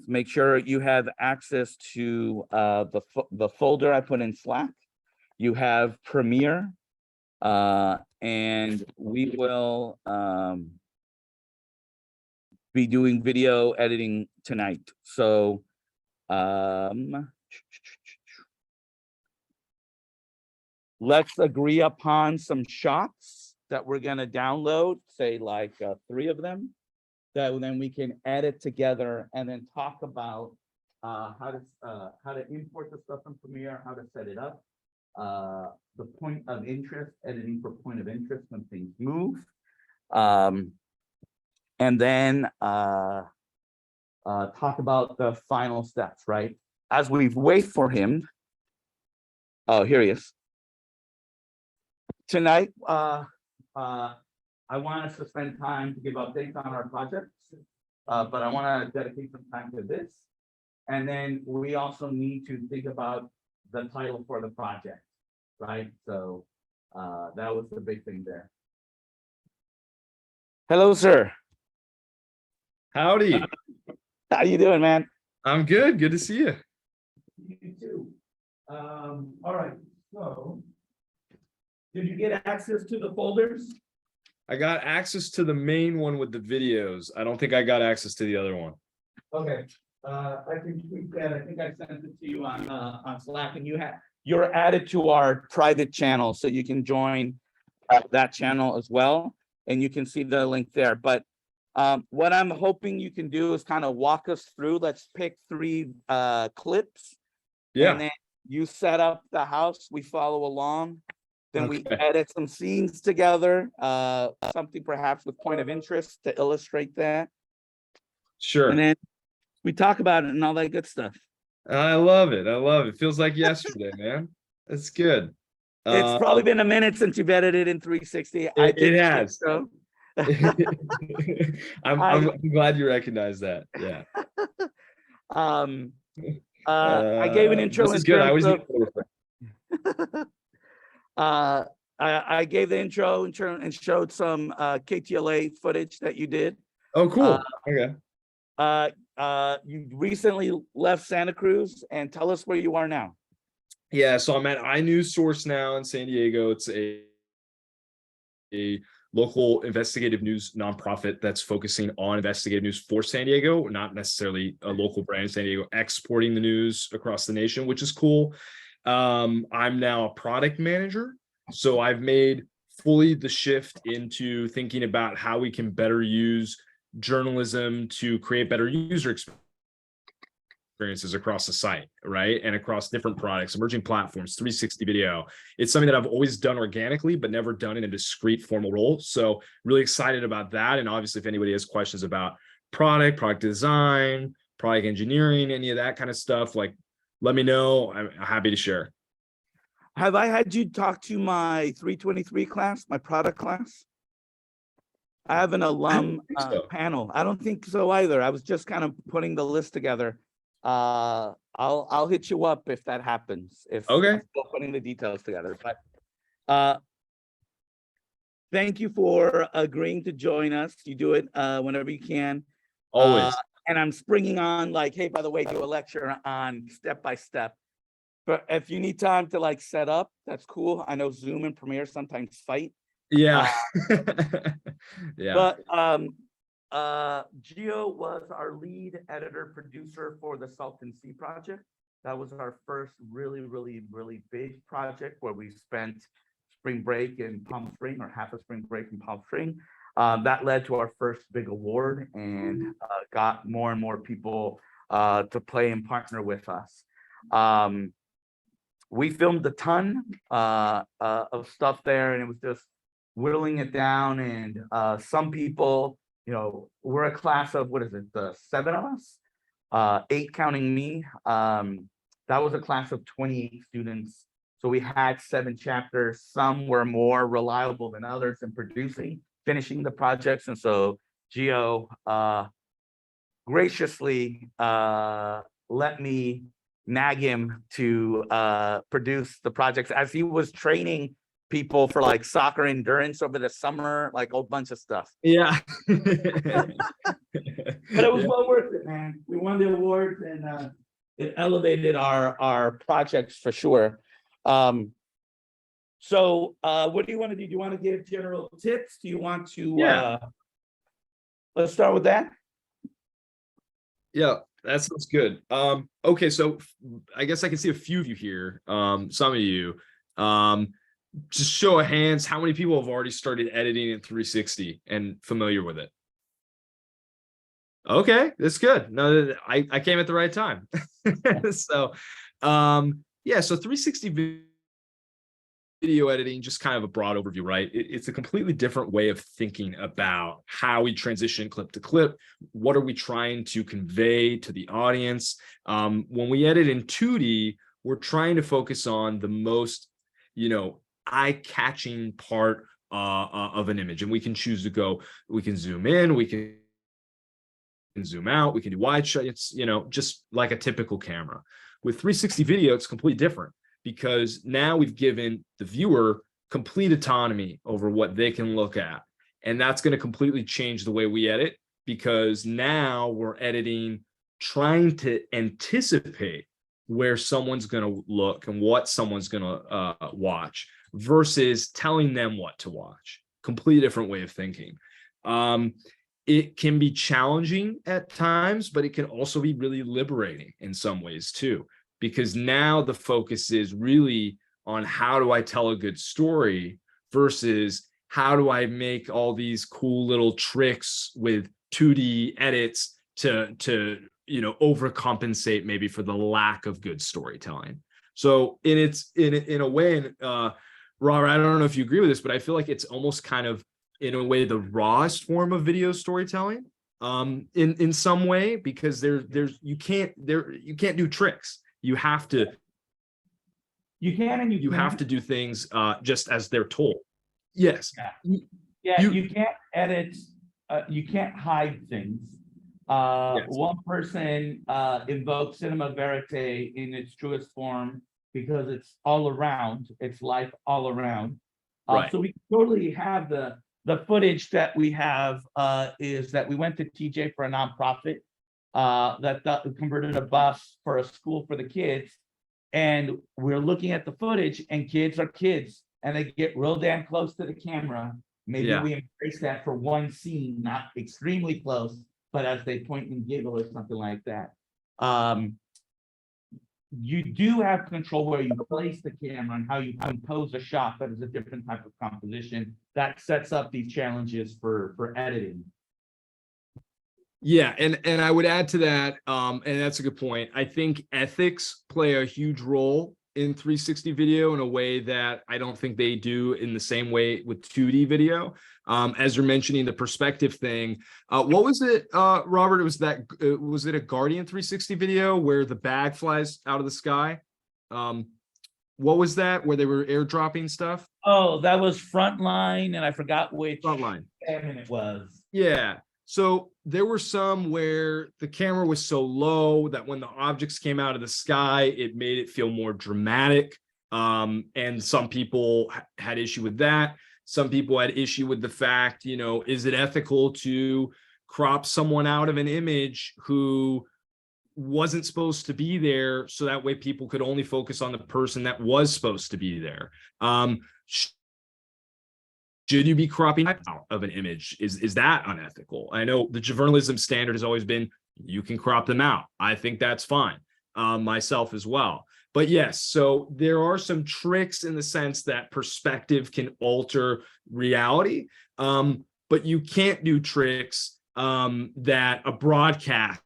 make sure you have access to the folder I put in Slack. You have Premiere, and we will be doing video editing tonight. So let's agree upon some shots that we're going to download, say like 3 of them, that then we can edit together and then talk about how to import the stuff from Premiere, how to set it up, the point of interest, editing for point of interest when things move, and then talk about the final steps, right? As we wait for him, oh, here he is. Tonight, I want us to spend time to give updates on our projects, but I want to dedicate some time to this. And then we also need to think about the title for the project, right? So that was the big thing there. Hello, sir. Howdy. How you doing, man? I'm good. Good to see you. You too. All right. So, did you get access to the folders? I got access to the main one with the videos. I don't think I got access to the other one. Okay. I can tweet that. I think I sent it to you on Slack, and you're added to our private channel, so you can join that channel as well, and you can see the link there. But what I'm hoping you can do is kind of walk us through. Let's pick 3 clips. Yeah. And then you set up the house. We follow along. Then we Okay. edit some scenes together. Something perhaps with point of interest to illustrate that. Sure. And then we talk about it and all that good stuff. I love it. I love it. Feels like yesterday, man. That's good. It's probably been a minute since you've edited in 360. It has. So. I'm glad you recognize that. Yeah. I gave an intro. This is good. I always need I gave the intro and showed some KTLA footage that you did. Oh, cool. Okay. You recently left Santa Cruz, and tell us where you are now. Yeah, so I'm at iNewsSource now in San Diego. It's a local investigative news nonprofit that's focusing on investigative news for San Diego, not necessarily a local brand in San Diego, exporting the news across the nation, which is cool. I'm now a product manager. So I've made fully the shift into thinking about how we can better use journalism to create better user experiences across the site, right? And across different products, emerging platforms, 360 video. It's something that I've always done organically, but never done in a discrete formal role. So really excited about that. And obviously, if anybody has questions about product design, product engineering, any of that kind of stuff, like, let me know. I'm happy to share. Have I had you talk to my 323 class, my product class? I have an alum panel. I don't think so either. I was just kind of putting the list together. I'll hit you up if that happens. If okay, I'm still putting the details together. But thank you for agreeing to join us. You do it whenever you can. Always. And I'm springing on like, hey, by the way, do a lecture on step by step. But if you need time to like set up, that's cool. I know Zoom and Premiere sometimes fight. Yeah. Yeah. But Gio was our lead editor producer for the Salton Sea project. That was our first really big project where we spent spring break in Palm Spring, or half a spring break in Palm Spring. That led to our first big award and got more and more people to play and partner with us. We filmed a ton of stuff there, and it was just whittling it down. And some people, you know, we're a class of, what is it, 7 of us, 8 counting me. That was a class of 28 students. So we had 7 chapters. Some were more reliable than others in finishing the projects. And so Gio graciously let me nag him to produce the projects as he was training people for like soccer endurance over the summer, like a whole bunch of stuff. Yeah. But it was Yeah. well worth it, man. We won the awards and it elevated our projects for sure. So what do you want to do? Do you want to give general tips? Do you want to Yeah. let's start with that? Yeah, that sounds good. Okay, so I guess I can see a few of you here. Some of you. Just show of hands, how many people have already started editing in 360 and familiar with it? Okay, that's good. No, I came at the right time. So, yeah, so 360 video editing, just kind of a broad overview, right? It's a completely different way of thinking about how we transition clip to clip. What are we trying to convey to the audience? When we edit in 2D, we're trying to focus on the most, eye-catching part of an image, and we can choose to go. We can zoom in, we can zoom out, we can do wide shot. It's just like a typical camera. With 360 video, it's completely different, because now we've given the viewer complete autonomy over what they can look at. And that's going to completely change the way we edit, because now we're editing, trying to anticipate where someone's going to look and what someone's going to watch, versus telling them what to watch. Completely different way of thinking. It can be challenging at times, but it can also be really liberating in some ways too, because now the focus is really on how do I tell a good story versus how do I make all these cool little tricks with 2D edits to overcompensate maybe for the lack of good storytelling. So in a way, Robert, I don't know if you agree with this, but I feel like it's almost kind of, in a way, the rawest form of video storytelling, in some way, because you can't do tricks. You have to have to do things just as they're told. Yes. Yeah, you can't edit, you can't hide things. Yes. One person invokes cinema verite in its truest form because it's all around, it's life all around. Right. So we totally have the footage that we have is that we went to TJ for a nonprofit that converted a bus for a school for the kids. And we're looking at the footage, and kids are kids, and they get real damn close to the camera. Maybe Yeah. we embrace that for one scene, not extremely close, but as they point and giggle or something like that. You do have control where you place the camera and how you compose a shot. That is a different type of composition that sets up these challenges for editing. Yeah, and I would add to that, and that's a good point. I think ethics play a huge role in 360 video in a way that I don't think they do in the same way with 2D video. As you're mentioning the perspective thing, what was it, Robert? Was it a Guardian 360 video where the bag flies out of the sky? What was that, where they were airdropping stuff? Oh, that was Frontline, and I forgot which Frontline. salmon it was. Yeah. So there were some where the camera was so low that when the objects came out of the sky, it made it feel more dramatic. And some people had issue with that. Some people had issue with the fact, is it ethical to crop someone out of an image who wasn't supposed to be there, so that way people could only focus on the person that was supposed to be there? Should you be cropping out of an image? Is that unethical? I know the journalism standard has always been you can crop them out. I think that's fine, myself as well. But yes, so there are some tricks in the sense that perspective can alter reality, but you can't do tricks that a broadcast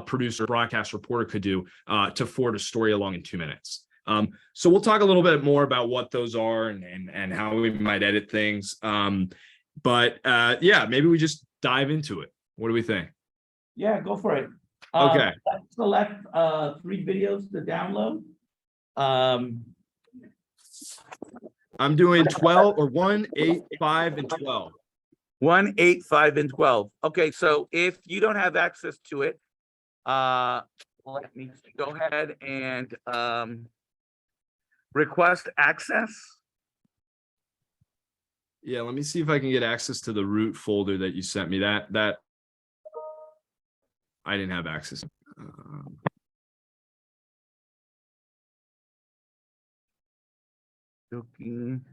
producer, broadcast reporter could do to forward a story along in 2 minutes. So we'll talk a little bit more about what those are and how we might edit things. But yeah, maybe we just dive into it. What do we think? Yeah, go for it. Okay. Let's select 3 videos to download. I'm doing 12 or 1, 8, 5, and 12. 1, 8, 5, and 12. Okay, so if you don't have access to it, let me go ahead and request access. Yeah, let me see if I can get access to the root folder that you sent me. That I didn't have access. Looking.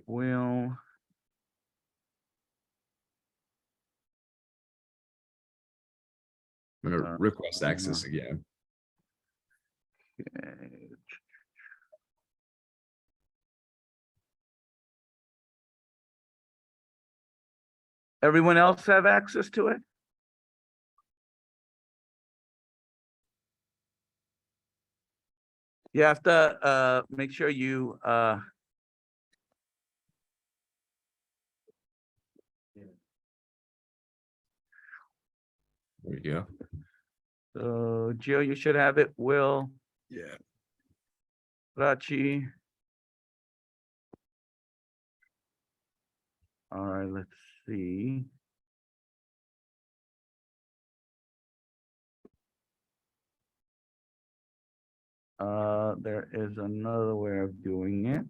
Will. I'm gonna request access again. Okay. Everyone else have access to it? You have to make sure you There we go. so Gio, you should have it. Will, Yeah. Rachi. All right, let's see. There is another way of doing it.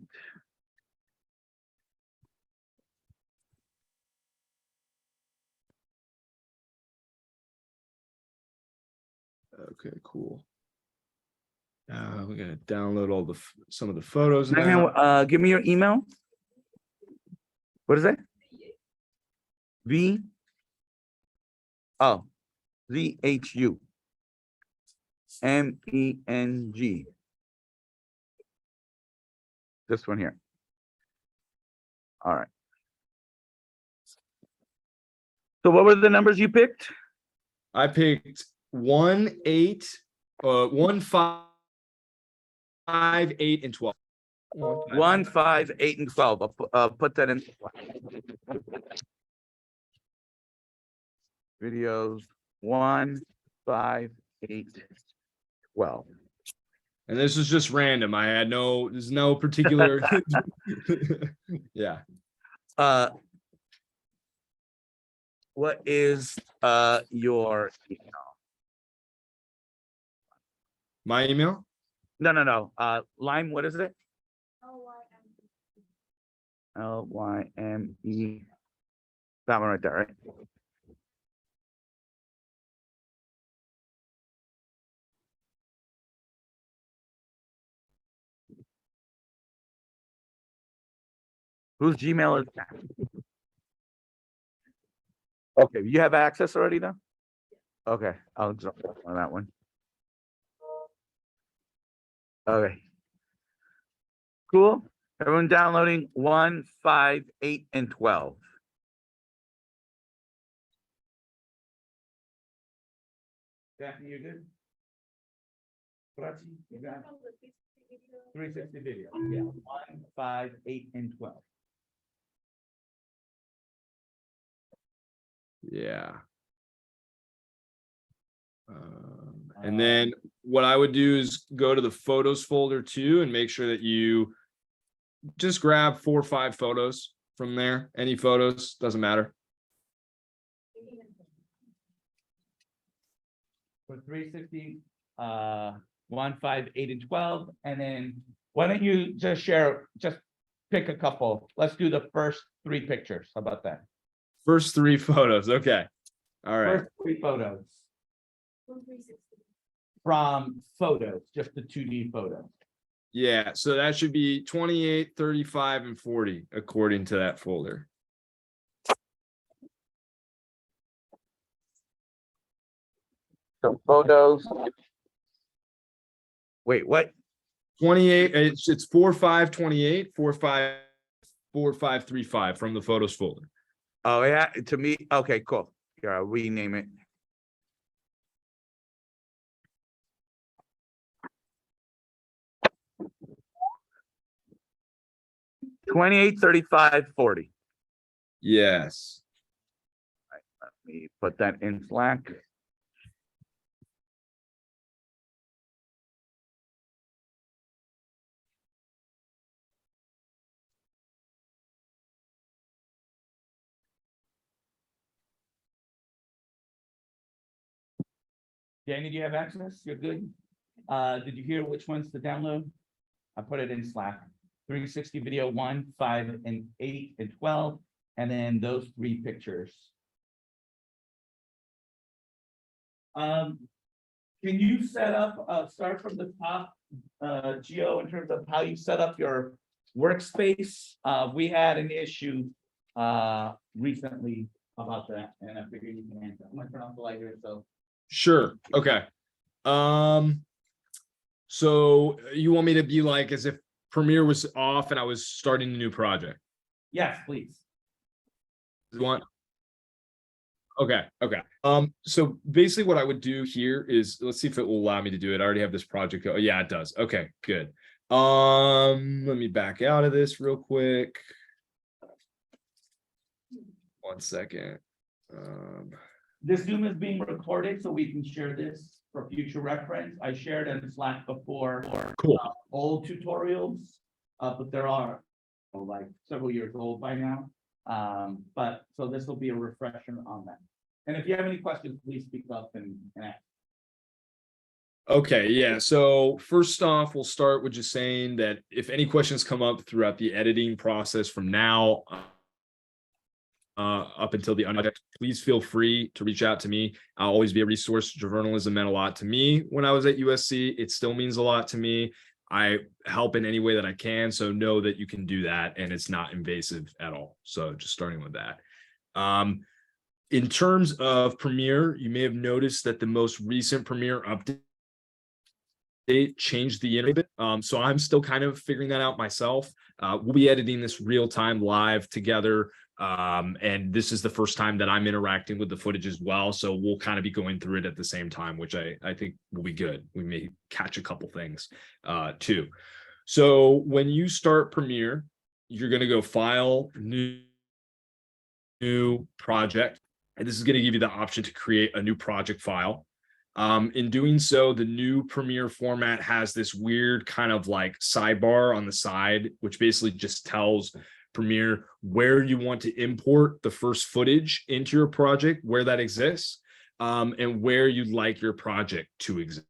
Okay, cool. We're gonna download all the some of the photos Hang now. on, give me your email. What is that? V. Oh, ZHU. MENG. This one here. All right. So what were the numbers you picked? I picked 1, 8, 1, 5, 8, and 12. 1, 5, 8, and 12. I'll put that in. Videos 1, 5, 8, 12. And this is just random. I had there's no particular. Yeah. What is your email? My email? No. Lime, what is it? LYME. That one right there, right? Whose Gmail is that? Okay, you have access already now? Okay, I'll drop on that one. Okay. Cool. Everyone downloading 1, 5, 8, and 12. Daphne, you good? Prachi, you got it? 360 video. Yeah. 1, 5, 8, and 12. Yeah. And then what I would do is go to the photos folder too and make sure that you just grab 4 or 5 photos from there. Any photos, doesn't matter. For 360, 1, 5, 8, and 12. And then why don't you just pick a couple. Let's do the first 3 pictures. How about that? First 3 photos. Okay. All right. First 3 photos. From photos, just the 2D photos. Yeah, so that should be 28, 35, and 40 according to that folder. So photos. Wait, what? 28, it's 4, 5, 28, 4, 5, 4, 5, 3, 5 from the photos folder. Oh yeah, to me, okay, cool. Here, I'll rename it. $28, $35, $40. Yes. Let me put that in Slack. Danny, do you have access? You're good? Did you hear which ones to download? I put it in Slack. 360 video 1, 5, and 8, and 12, and then those 3 pictures. Can you set up, start from the top, Gio, in terms of how you set up your workspace? We had an issue, recently about that, and I figured you can answer. I'm gonna turn off the light here, so. Sure. Okay. So you want me to be like as if Premiere was off and I was starting a new project? Yes, please. You want? Okay. So basically what I would do here is, let's see if it will allow me to do it. I already have this project. Oh, yeah, it does. Okay, good. Let me back out of this real quick. 1 second. This Zoom is being recorded, so we can share this for future reference. I shared in Slack before. Cool. Old tutorials, but there are like several years old by now. But so this will be a refresher on that. And if you have any questions, please speak up and ask. Okay, yeah. So first off, we'll start with just saying that if any questions come up throughout the editing process from now up until the project, please feel free to reach out to me. I'll always be a resource. Journalism meant a lot to me when I was at USC. It still means a lot to me. I help in any way that I can. So know that you can do that and it's not invasive at all. So just starting with that. In terms of Premiere, you may have noticed that the most recent Premiere update changed the internet. So I'm still kind of figuring that out myself. We'll be editing this real time live together. And this is the first time that I'm interacting with the footage as well. So we'll kind of be going through it at the same time, which I think will be good. We may catch a couple things too. So when you start Premiere, you're going to go File, New Project. And this is going to give you the option to create a new project file. In doing so, the new Premiere format has this weird kind of like sidebar on the side, which basically just tells Premiere where you want to import the first footage into your project, where that exists, and where you'd like your project to exist.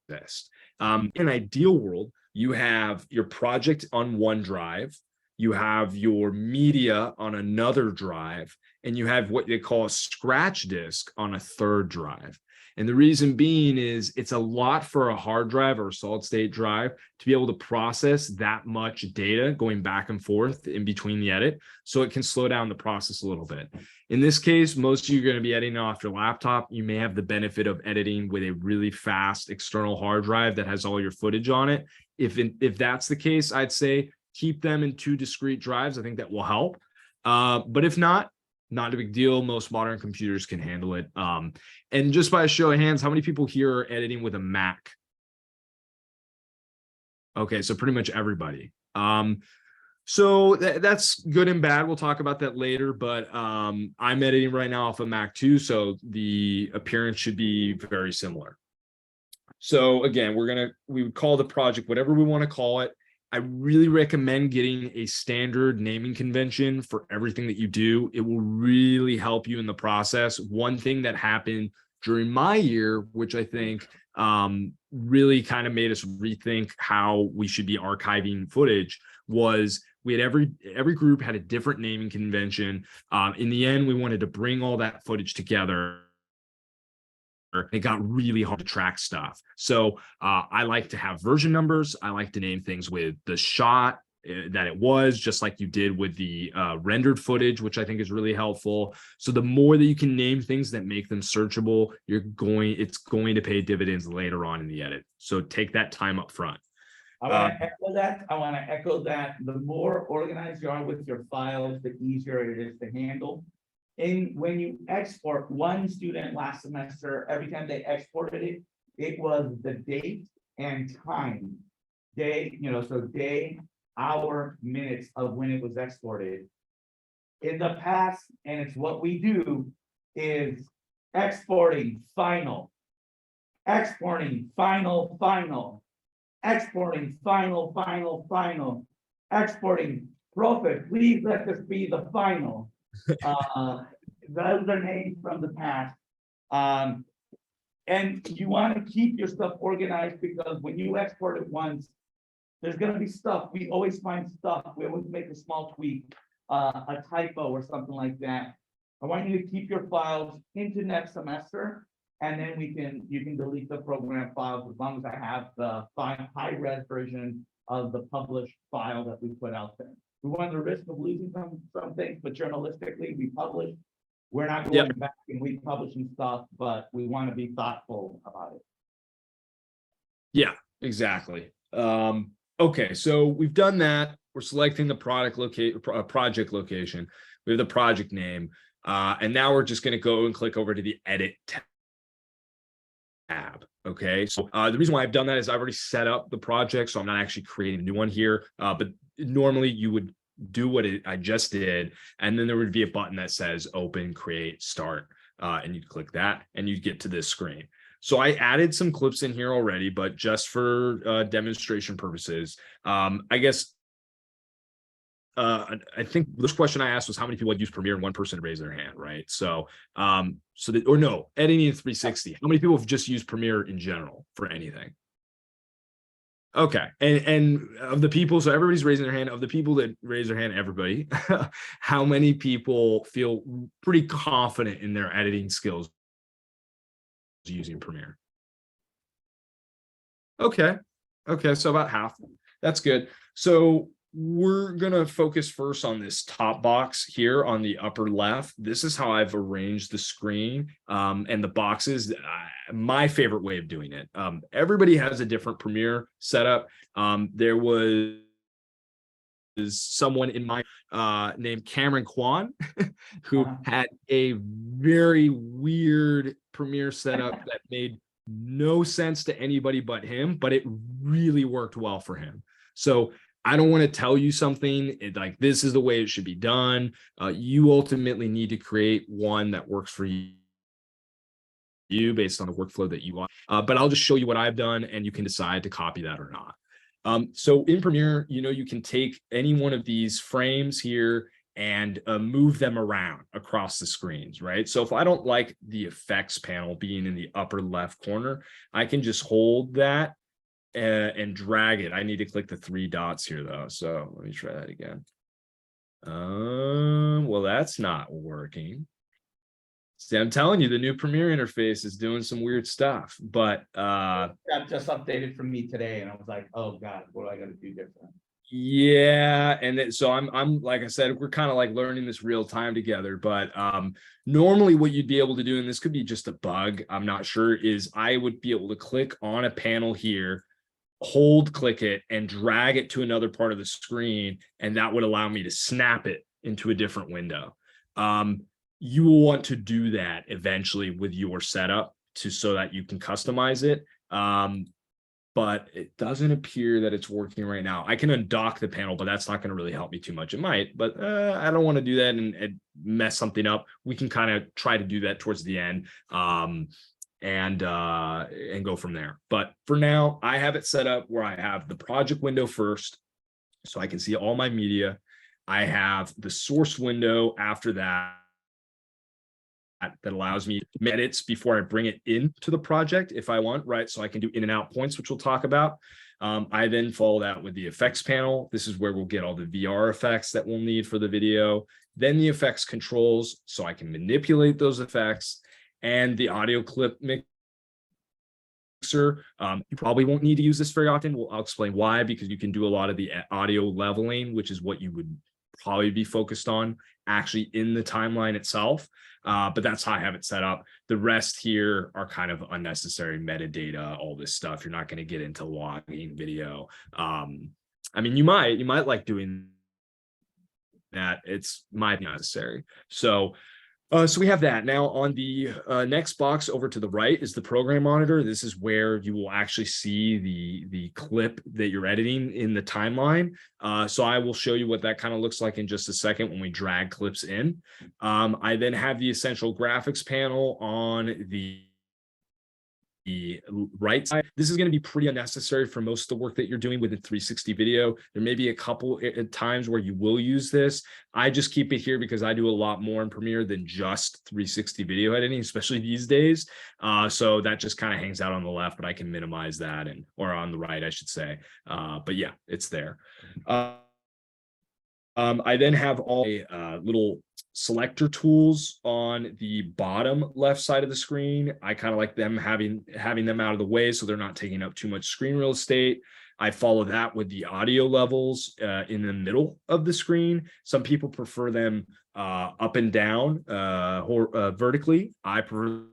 In an ideal world, you have your project on one drive, you have your media on another drive, and you have what they call a scratch disk on a third drive. And the reason being is it's a lot for a hard drive or a solid state drive to be able to process that much data going back and forth in between the edit. So it can slow down the process a little bit. In this case, most of you are going to be editing off your laptop. You may have the benefit of editing with a really fast external hard drive that has all your footage on it. If that's the case, I'd say keep them in 2 discrete drives. I think that will help. But if not a big deal. Most modern computers can handle it. And just by a show of hands, how many people here are editing with a Mac? Okay, so pretty much everybody. So that's good and bad. We'll talk about that later, but I'm editing right now off a Mac too, so the appearance should be very similar. So again, we would call the project whatever we want to call it. I really recommend getting a standard naming convention for everything that you do. It will really help you in the process. One thing that happened during my year, which I think really kind of made us rethink how we should be archiving footage, was we had every group had a different naming convention. In the end, we wanted to bring all that footage together. It got really hard to track stuff. So I like to have version numbers. I like to name things with the shot that it was, just like you did with the rendered footage, which I think is really helpful. So the more that you can name things that make them searchable, it's going to pay dividends later on in the edit. So take that time up front. I want to echo that. The more organized you are with your files, the easier it is to handle. When you export, one student last semester, every time they exported it, it was the date and time. So day, hour, minutes of when it was exported. In the past, and it's what we do, is exporting final, exporting final, exporting final, exporting Profe, please let this be the final. Those are names from the past. And you want to keep your stuff organized, because when you export it once, there's going to be stuff. We always find stuff. We always make a small tweak, a typo or something like that. I want you to keep your files into next semester. And then you can delete the program files as long as I have the high res version of the published file that we put out there. We run the risk of losing some things, but journalistically, we publish. We're not going Yep. back and republishing stuff, but we want to be thoughtful about it. Yeah, exactly. Okay, so we've done that. We're selecting the project location. We have the project name. And now we're just going to go and click over to the edit tab. Okay, so the reason why I've done that is I've already set up the project, so I'm not actually creating a new one here. But normally you would do what I just did, and then there would be a button that says open, create, start, and you'd click that, and you'd get to this screen. So I added some clips in here already, but just for demonstration purposes, I guess. I think this question I asked was how many people had used Premiere, and one person raised their hand, right? So, editing in 360. How many people have just used Premiere in general for anything? Okay, and of the people, so everybody's raising their hand. Of the people that raise their hand, everybody, how many people feel pretty confident in their editing skills using Premiere? Okay, so about half. That's good. So we're going to focus first on this top box here on the upper left. This is how I've arranged the screen and the boxes. My favorite way of doing it. Everybody has a different Premiere setup. There was someone in my named Cameron Kwan who had a very weird Premiere setup that made no sense to anybody but him, but it really worked well for him. So I don't want to tell you something like this is the way it should be done. You ultimately need to create one that works for you based on the workflow that you want. But I'll just show you what I've done, and you can decide to copy that or not. So in Premiere, you can take any one of these frames here and move them around across the screens, right? So if I don't like the effects panel being in the upper left corner, I can just hold that and drag it. I need to click the three dots here though. So let me try that again. Well, that's not working. See, I'm telling you, the new Premiere interface is doing some weird stuff, but I've just updated for me today, and I was like, oh God, what do I got to do different? Yeah, and so I'm like I said, we're kind of like learning this real time together. But normally, what you'd be able to do, and this could be just a bug, I'm not sure, is I would be able to click on a panel here, click it, and drag it to another part of the screen, and that would allow me to snap it into a different window. You will want to do that eventually with your setup so that you can customize it. But it doesn't appear that it's working right now. I can undock the panel, but that's not going to really help me too much. It might, but I don't want to do that and mess something up. We can kind of try to do that towards the end and go from there. But for now, I have it set up where I have the project window first, so I can see all my media. I have the source window after that allows me edits before I bring it into the project if I want, right? So I can do in and out points, which we'll talk about. I then follow that with the effects panel. This is where we'll get all the VR effects that we'll need for the video. Then the effects controls, so I can manipulate those effects, and the audio clip mixer. You probably won't need to use this very often. I'll explain why, because you can do a lot of the audio leveling, which is what you would probably be focused on actually in the timeline itself. But that's how I have it set up. The rest here are kind of unnecessary metadata, all this stuff. You're not going to get into logging video. I mean, you might like doing that. It's might be necessary. So we have that. Now on the next box over to the right is the program monitor. This is where you will actually see the clip that you're editing in the timeline. So I will show you what that kind of looks like in just a second when we drag clips in. I then have the essential graphics panel on the right side. This is going to be pretty unnecessary for most of the work that you're doing with a 360 video. There may be a couple times where you will use this. I just keep it here because I do a lot more in Premiere than just 360 video editing, especially these days. So that just kind of hangs out on the left, but I can minimize that, or on the right, I should say. But yeah, it's there. I then have all little selector tools on the bottom left side of the screen. I kind of like them having them out of the way so they're not taking up too much screen real estate. I follow that with the audio levels in the middle of the screen. Some people prefer them up and down vertically. I prefer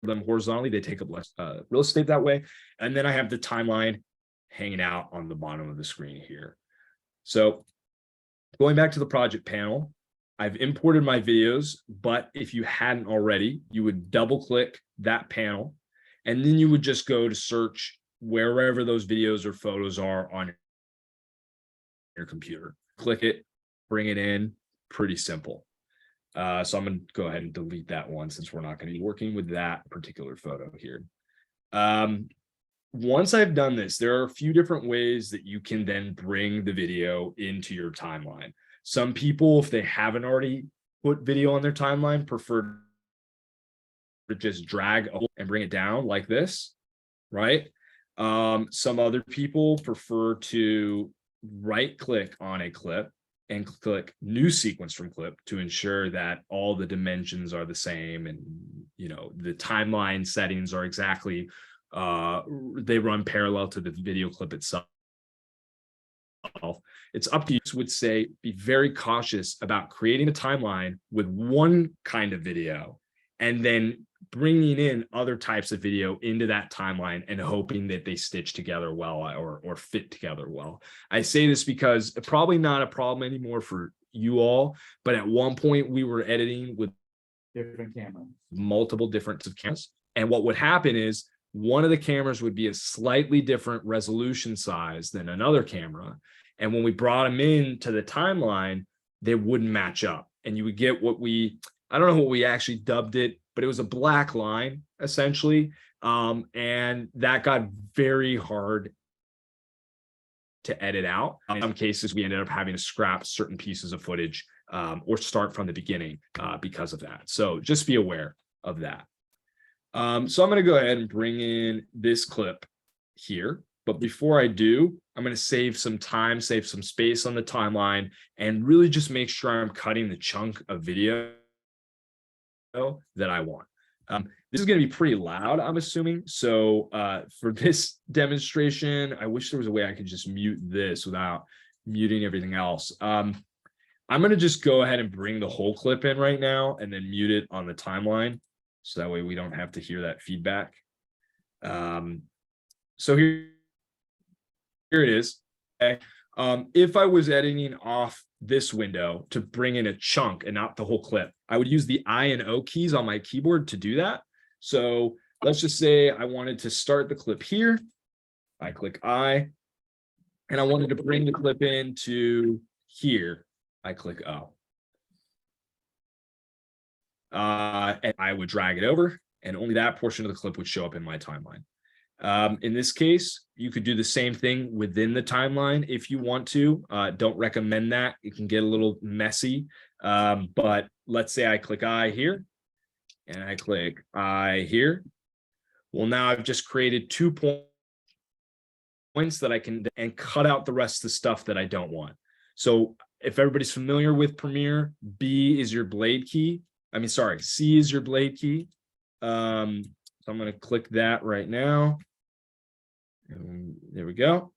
them horizontally. They take up less real estate that way. And then I have the timeline hanging out on the bottom of the screen here. So going back to the project panel, I've imported my videos, but if you hadn't already, you would double click that panel, and then you would just go to search wherever those videos or photos are on your computer. Click it, bring it in, pretty simple. So I'm going to go ahead and delete that one since we're not going to be working with that particular photo here. Once I've done this, there are a few different ways that you can then bring the video into your timeline. Some people, if they haven't already put video on their timeline, prefer to just drag and bring it down like this, right? Some other people prefer to right click on a clip and click new sequence from clip to ensure that all the dimensions are the same and the timeline settings are exactly they run parallel to the video clip itself. It's up to you. Would say be very cautious about creating a timeline with one kind of video and then bringing in other types of video into that timeline and hoping that they stitch together well or fit together well. I say this because it's probably not a problem anymore for you all, but at one point we were editing with different cameras, multiple different cameras. And what would happen is one of the cameras would be a slightly different resolution size than another camera. And when we brought them into the timeline, they wouldn't match up. And you would get I don't know what we actually dubbed it, but it was a black line essentially. And that got very hard to edit out. In some cases, we ended up having to scrap certain pieces of footage or start from the beginning because of that. So just be aware of that. So I'm going to go ahead and bring in this clip here. But before I do, I'm going to save some time, save some space on the timeline, and really just make sure I'm cutting the chunk of video that I want. This is going to be pretty loud, I'm assuming. So for this demonstration, I wish there was a way I could just mute this without muting everything else. I'm going to just go ahead and bring the whole clip in right now and then mute it on the timeline. So that way we don't have to hear that feedback. So here it is. Okay. If I was editing off this window to bring in a chunk and not the whole clip, I would use the I and O keys on my keyboard to do that. So let's just say I wanted to start the clip here. I click I, and I wanted to bring the clip into here. I click O. And I would drag it over, and only that portion of the clip would show up in my timeline. In this case, you could do the same thing within the timeline if you want to. Don't recommend that. It can get a little messy. But let's say I click I here and I click I here. Well, now I've just created 2 points that I can and cut out the rest of the stuff that I don't want. So if everybody's familiar with Premiere, B is your blade key. C is your blade key. So I'm going to click that right now. And there we go.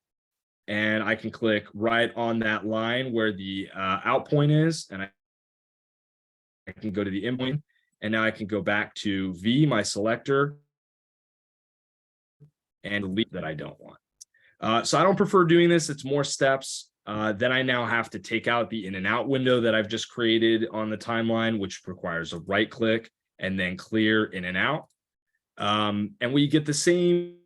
And I can click right on that line where the out point is. And I can go to the in point. And now I can go back to V, my selector, and delete that I don't want. So I don't prefer doing this. It's more steps. Then I now have to take out the in and out window that I've just created on the timeline, which requires a right click and then clear in and out. And we get the same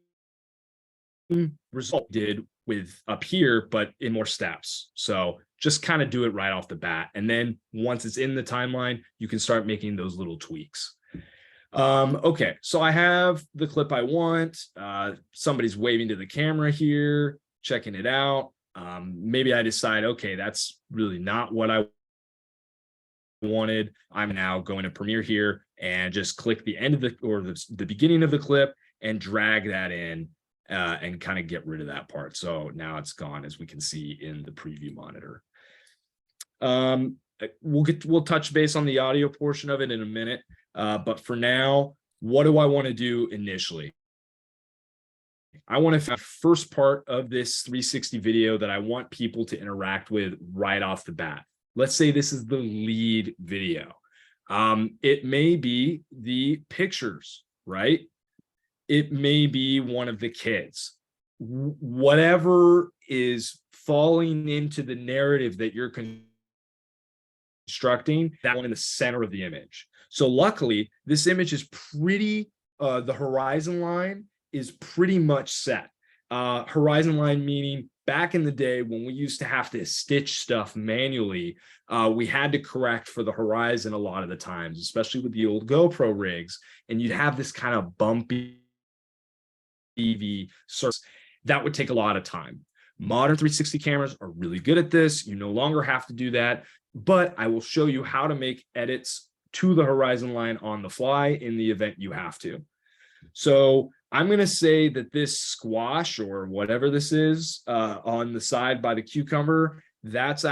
result did with up here, but in more steps. So just kind of do it right off the bat. And then once it's in the timeline, you can start making those little tweaks. Okay, so I have the clip I want. Somebody's waving to the camera here, checking it out. Maybe I decide, okay, that's really not what I wanted. I'm now going to Premiere here and just click the end of the beginning of the clip and drag that in and kind of get rid of that part. So now it's gone, as we can see in the preview monitor. We'll touch base on the audio portion of it in a minute. But for now, what do I want to do initially? I want to first part of this 360 video that I want people to interact with right off the bat. Let's say this is the lead video. It may be the pictures, right? It may be one of the kids. Whatever is falling into the narrative that you're constructing, that one in the center of the image. So luckily, this image is pretty, the horizon line is pretty much set. Horizon line meaning back in the day when we used to have to stitch stuff manually, we had to correct for the horizon a lot of the times, especially with the old GoPro rigs, and you'd have this kind of bumpy surface. That would take a lot of time. Modern 360 cameras are really good at this. You no longer have to do that, but I will show you how to make edits to the horizon line on the fly in the event you have to. So I'm going to say that this squash or whatever this is on the side by the cucumber, that's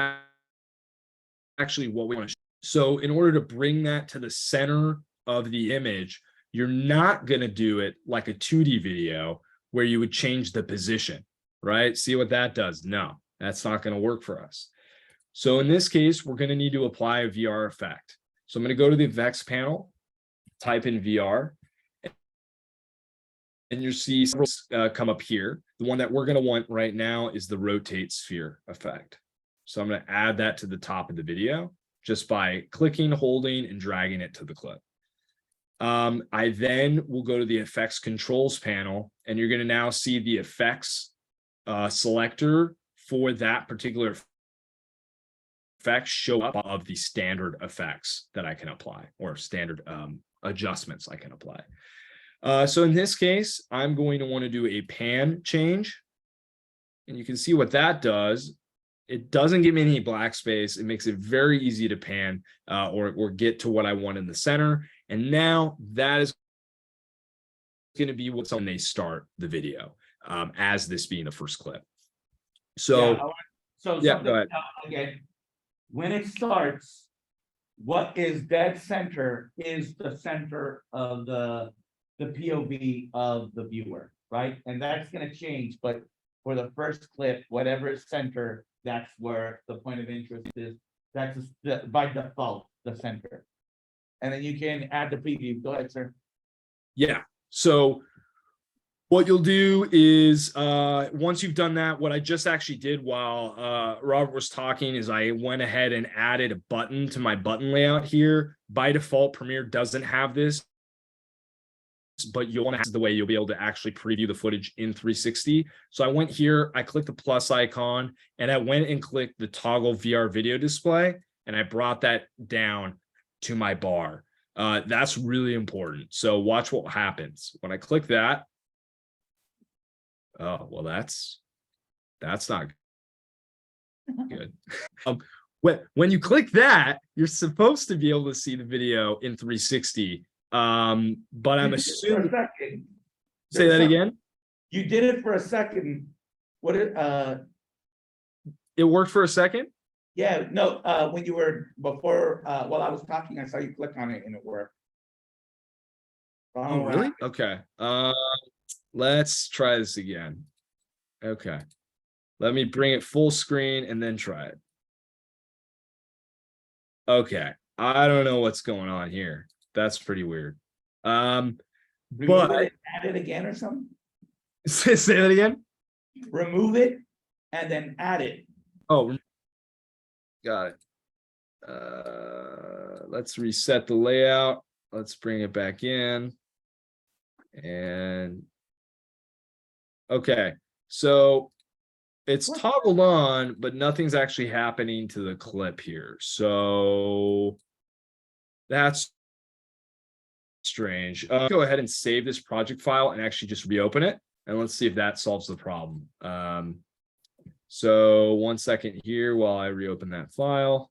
actually what we want to show. So in order to bring that to the center of the image, you're not going to do it like a 2D video where you would change the position, right? See what that does? No, that's not going to work for us. So in this case, we're going to need to apply a VR effect. So I'm going to go to the effects panel, type in VR, and you'll see come up here. The one that we're going to want right now is the rotate sphere effect. So I'm going to add that to the top of the video just by clicking, holding, and dragging it to the clip. I then will go to the effects controls panel, and you're going to now see the effects selector for that particular effect show up of the standard effects that I can apply, or standard adjustments I can apply. So in this case, I'm going to want to do a pan change, and you can see what that does. It doesn't give me any black space. It makes it very easy to pan or get to what I want in the center. And now that is going to be what's when they start the video, as this being the first clip. So yeah, go ahead. Again, when it starts, what is dead center is the center of the POV of the viewer, right? And that's going to change, but for the first clip, whatever is center, that's where the point of interest is. That's by default the center. And then you can add the preview. Go ahead, sir. Yeah. So what you'll do is once you've done that, what I just actually did while Robert was talking is I went ahead and added a button to my button layout here. By default, Premiere doesn't have this, but you'll want to have the way you'll be able to actually preview the footage in 360. So I went here, I clicked the plus icon, and I went and clicked the toggle VR video display, and I brought that down to my bar. That's really important. So watch what happens when I click that. Oh, well, that's not good. When you click that, you're supposed to be able to see the video in 360. But I'm assuming. Say that again. You did it for a second. What it worked for a second? Yeah, no, when you were before while I was talking, I saw you click on it and it worked. Oh, really? Okay. Let's try this again. Okay. Let me bring it full screen and then try it. Okay. I don't know what's going on here. That's pretty weird. But add it again or something. Say that again. Remove it and then add it. Oh, got it. Let's reset the layout. Let's bring it back in. And okay, so it's toggled on, but nothing's actually happening to the clip here. So that's strange. Go ahead and save this project file and actually just reopen it. And let's see if that solves the problem. So 1 second here while I reopen that file.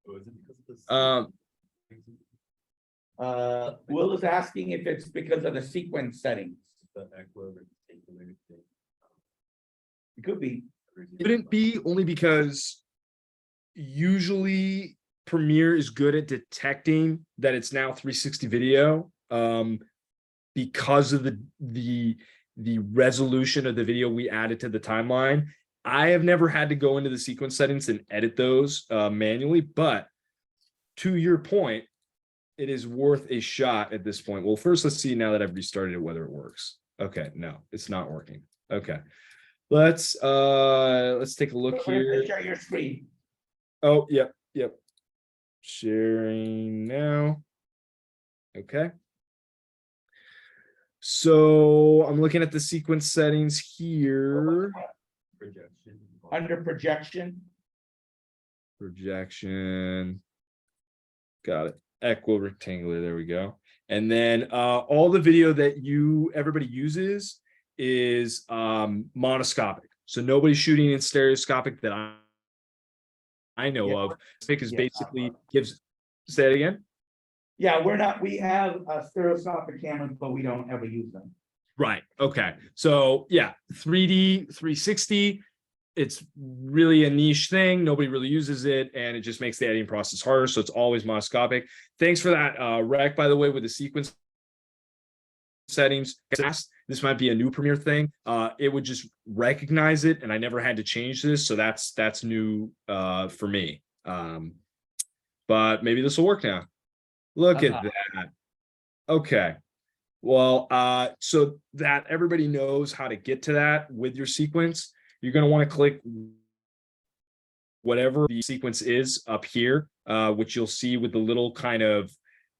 Will is asking if it's because of the sequence settings. It could be. Couldn't be, only because usually Premiere is good at detecting that it's now 360 video, because of the resolution of the video we added to the timeline. I have never had to go into the sequence settings and edit those manually, but to your point, it is worth a shot at this point. Well, first, let's see now that I've restarted it, whether it works. Okay, no, it's not working. Okay. Let's take a look here. Share your screen. Oh, yep. Sharing now. Okay. So I'm looking at the sequence settings here. Under projection. Got it. Equirectangular. There we go. And then all the video that everybody uses is monoscopic. So nobody's shooting in stereoscopic that I know of. Because basically gives. Say it again. Yeah, we have stereoscopic cameras, but we don't ever use them. Right. Okay. So yeah, 3D 360. It's really a niche thing. Nobody really uses it, and it just makes the editing process harder. So it's always monoscopic. Thanks for that, Rec, by the way, with the sequence settings. This might be a new Premiere thing. It would just recognize it, and I never had to change this. So that's new for me. But maybe this will work now. Look at that. Okay. Well, so that everybody knows how to get to that with your sequence. You're going to want to click whatever the sequence is up here, which you'll see with the little kind of,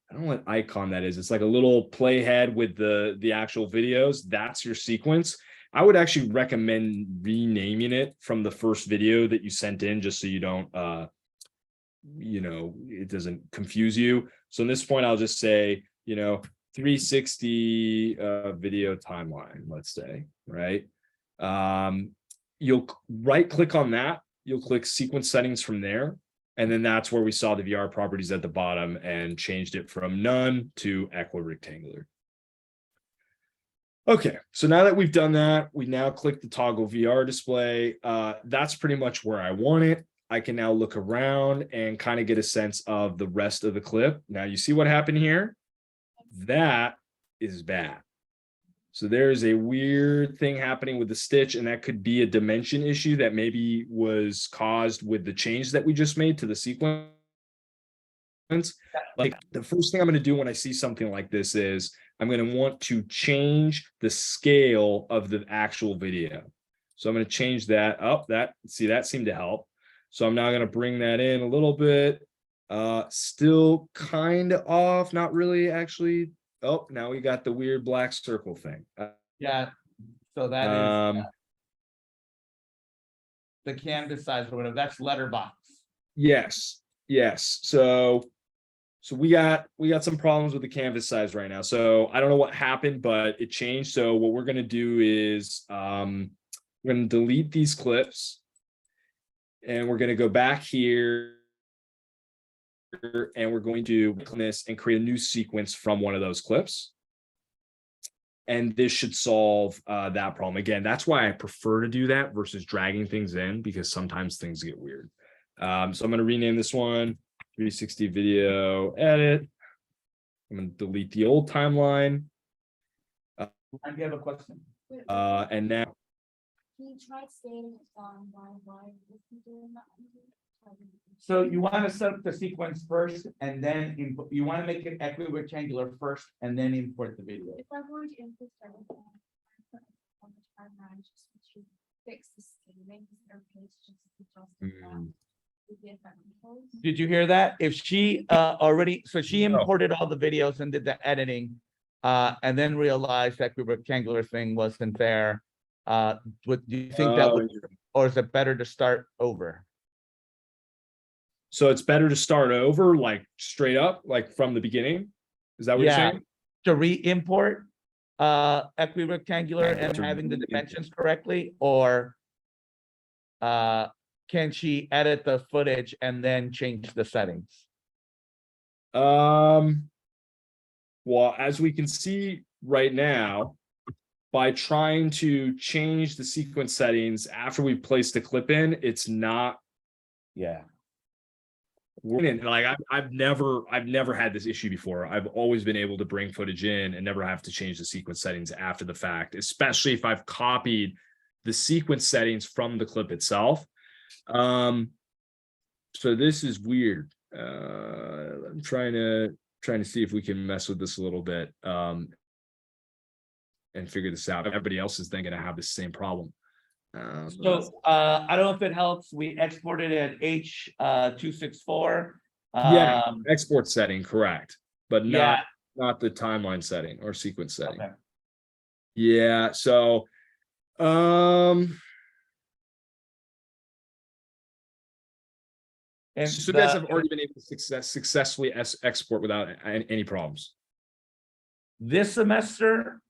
I don't know what icon that is. It's like a little playhead with the actual videos. That's your sequence. I would actually recommend renaming it from the first video that you sent in, just so you don't, it doesn't confuse you. So in this point, I'll just say, 360 video timeline, let's say, right? You'll right click on that. You'll click sequence settings from there. And then that's where we saw the VR properties at the bottom and changed it from none to equirectangular. Okay, so now that we've done that, we now click the toggle VR display. That's pretty much where I want it. I can now look around and kind of get a sense of the rest of the clip. Now you see what happened here? That is bad. So there's a weird thing happening with the stitch, and that could be a dimension issue that maybe was caused with the change that we just made to the sequence. Like the first thing I'm going to do when I see something like this is I'm going to want to change the scale of the actual video. So I'm going to change that up. That seemed to help. So I'm now going to bring that in a little bit. Still kind of off, not really actually. Oh, now we got the weird black circle thing. Yeah, so that is the canvas size or whatever. That's letterbox. Yes. So we got some problems with the canvas size right now. So I don't know what happened, but it changed. So what we're gonna do is we're gonna delete these clips, and we're gonna go back here, and we're going to click this and create a new sequence from one of those clips. And this should solve that problem. Again, that's why I prefer to do that versus dragging things in, because sometimes things get weird. So I'm going to rename this one 360 video edit. I'm going to delete the old timeline. Do you have a question? And now. Can you try staying on why doing that? So you want to set up the sequence first, and then you want to make it equirectangular first, and then import the video. If I want to import everything, I put it on the timeline just to fix the scaling, their page just adjust it. Did you hear that? If she she imported all the videos and did the editing, and then realized that equirectangular thing wasn't there. Do you think that would, or is it better to start over? So it's better to start over, like straight up, like from the beginning. Is that what you're saying? To re-import equirectangular and having the dimensions correctly, or can she edit the footage and then change the settings? Well, as we can see right now, by trying to change the sequence settings after we placed the clip in, it's not Yeah. working. Like I've never had this issue before. I've always been able to bring footage in and never have to change the sequence settings after the fact, especially if I've copied the sequence settings from the clip itself. So this is weird. I'm trying to see if we can mess with this a little bit and figure this out. Everybody else is then going to have the same problem. So I don't know if it helps. We exported at H.264. Yeah, export setting, correct, but Yeah. not the timeline setting or sequence setting. Okay. Yeah, so And so you guys have already been able to successfully export without any problems. this semester,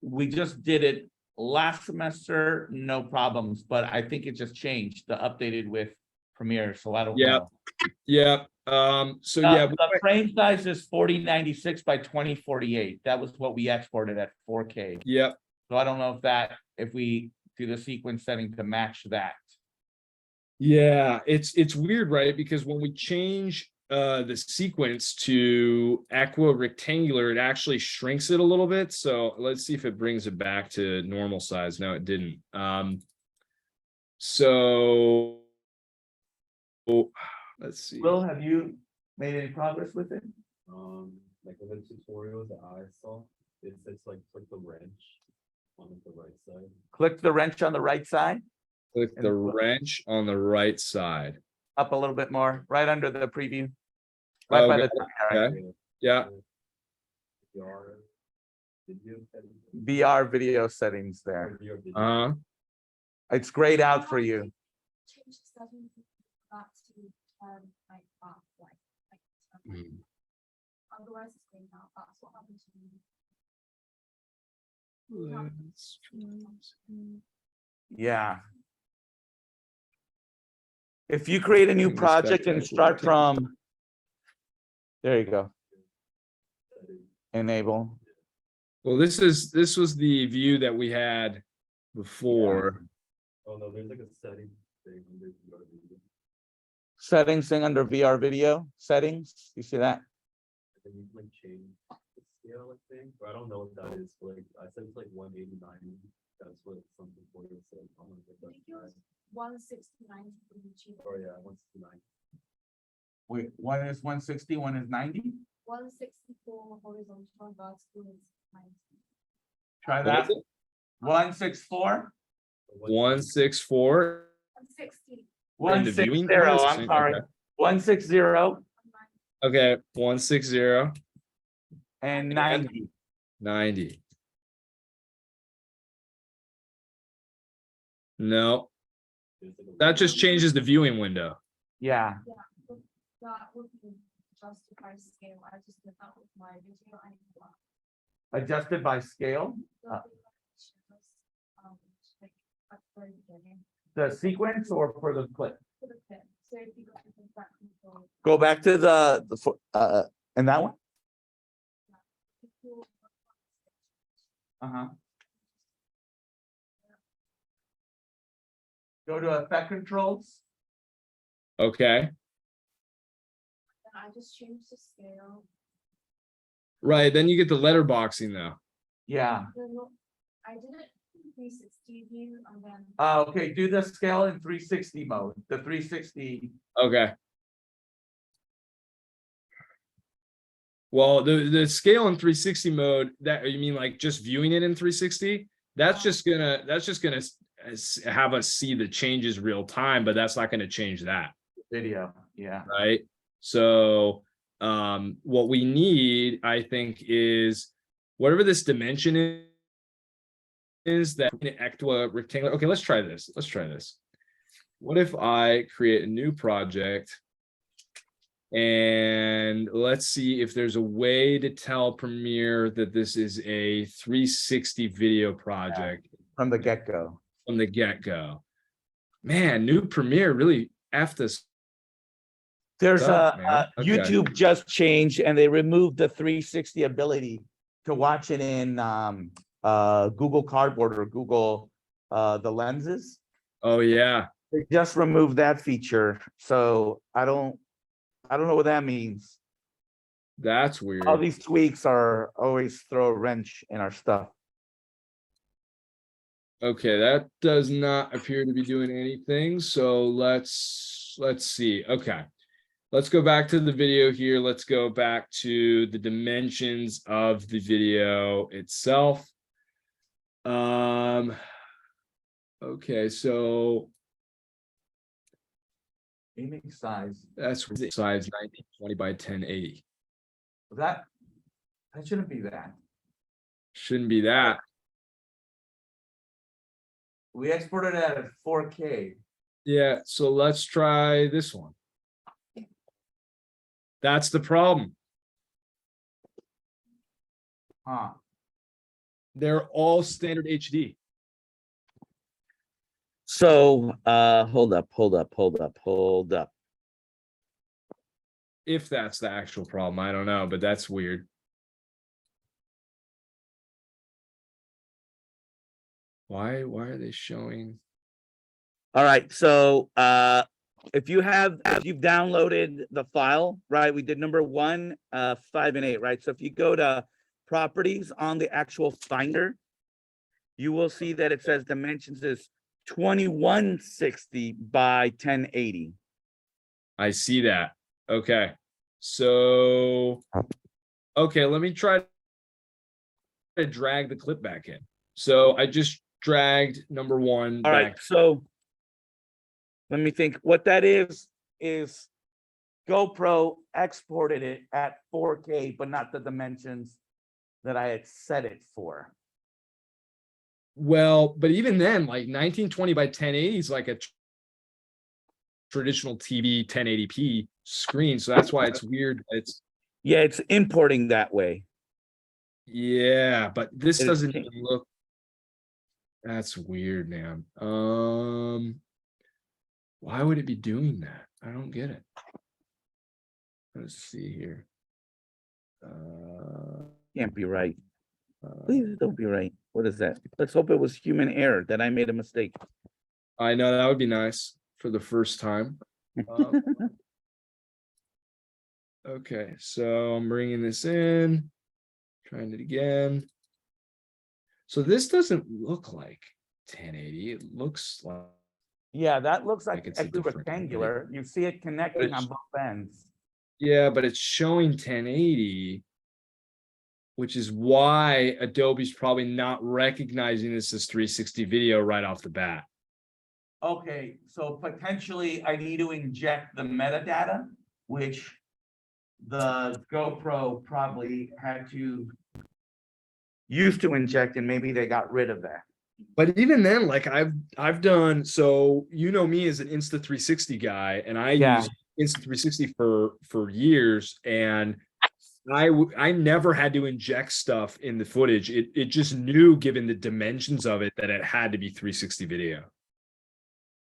we just did it. Last semester, no problems, but I think it just changed, the updated with Premiere, so I don't Yep. know. Yeah. So yeah, The frame size is 4096 by 2048. That was what we exported at 4K. yep. So I don't know if we do the sequence setting to match that. Yeah, it's weird, right? Because when we change the sequence to equirectangular, it actually shrinks it a little bit. So let's see if it brings it back to normal size. No, it didn't. So let's see. Will, have you made any progress with it? Like in the tutorial that I saw, it says like click the wrench on the right side. Click the wrench on the right side, Click the wrench on the right side. up a little bit more, right under the preview. Right by Okay, the timeline. okay. Yeah. VR video settings. VR video settings there. VR video. Uh-huh. It's grayed out for you. Change the settings, not to turn like off, like Hmm. otherwise it's grayed out. That's what happened to me. Yeah. If you create a new Bring this back project to and start from, there you go. Enable. Well, this was the view that we had before. Oh no, there's like a setting thing under VR video. Settings thing under VR video settings. You see that? And you can like change the scale, I think, or I don't know what that is. But like I said, it's like 189. That's what something for you said. I don't know if I that's think it was right. 169 for YouTube. Oh yeah, 169. Wait, one is 160, one is 90? 164 horizontal, vertical is 90. Try What that. is it? 164. 164. 160. And the viewing 160. window is the I'm same? sorry. Okay. 160 Okay, 160, and 90. 90. No, There's like a that just changes the viewing window. Yeah. Yeah, but that would be justify scale. I just did that with my video. I need to Adjusted by scale. like at the very beginning The sequence or for the clip? for the clip. So if you go to the back control, Go back to and that one? if you Uh-huh. Go to effect controls. Okay, then I just change the scale. right. Then you get the letterboxing though. Yeah. Then I did it in 360 view and then Okay, do the scale in 360 mode, the 360. Okay. Well, the scale in 360 mode, that you mean like just viewing it in 360? That's just gonna have us see the changes real time, but that's not gonna change that, Video, yeah. right? So what we need, I think, is whatever this dimension is that rectangular. Okay, let's try this. What if I create a new project and let's see if there's a way to tell Premiere that this is a 360 video project From the get-go. from the get-go. Man, new Premiere really effed us. There's Tough, man. Okay. YouTube just changed and they removed the 360 ability to watch it in Google Cardboard or Google the lenses. Oh yeah, They just removed that feature, so I don't know what that means. that's All weird. these tweaks are always throw a wrench in our stuff. Okay, that does not appear to be doing anything. So let's see. Okay. Let's go back to the video here. Let's go back to the dimensions of the video itself. Okay, so Image size. that's size 1920 by 1080. That shouldn't be that. Shouldn't be that. We exported it at 4K. Yeah, so let's try this one. That's the problem. Huh. They're all standard HD. So hold up. If that's the actual problem, I don't know, but that's weird. Why are they showing? All right, so if you've downloaded the file, right? We did number 1, 5, and 8, right? So if you go to properties on the actual Finder, you will see that it says dimensions is 2160 by 1080. I see that. Okay. So, okay, let me try to drag the clip back in. So I just dragged number 1 All back. right, so let me think. What that is GoPro exported it at 4K, but not the dimensions that I had set it for. Well, but even then, like 1920 by 1080 is like a traditional TV 1080p screen. So that's why it's weird. Yeah, it's importing that way. Yeah, but this It is doesn't changing. even look. That's weird, man. Why would it be doing that? I don't get it. Let's see here. Can't be right. Please don't be right. What is that? Let's hope it was human error that I made a mistake. I know that would be nice for the first time. Okay, so I'm bringing this in, trying it again. So this doesn't look like 1080. It looks like Yeah, that looks like it's a actually different rectangular. You see it connecting on both ends. yeah, but it's showing 1080, which is why Adobe's probably not recognizing this as 360 video right off the bat. Okay, so potentially I need to inject the metadata, which the GoPro probably used to inject, and maybe they got rid of that. But even then, like I've done, so you know me as an Insta360 guy, and I Yeah. use Insta360 for years, and I never had to inject stuff in the footage. It just knew, given the dimensions of it, that it had to be 360 video.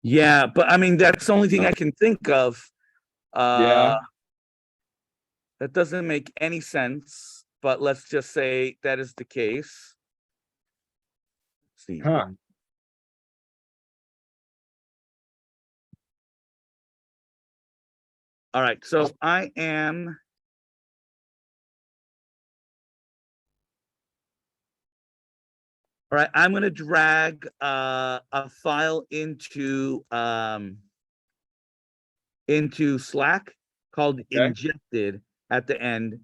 Yeah, but I mean, that's the only thing I can think of. Yeah. That doesn't make any sense, but let's just say that is the case. Let's see. Huh. All right, so I am. All right, I'm gonna drag a file into Slack called injected at the end.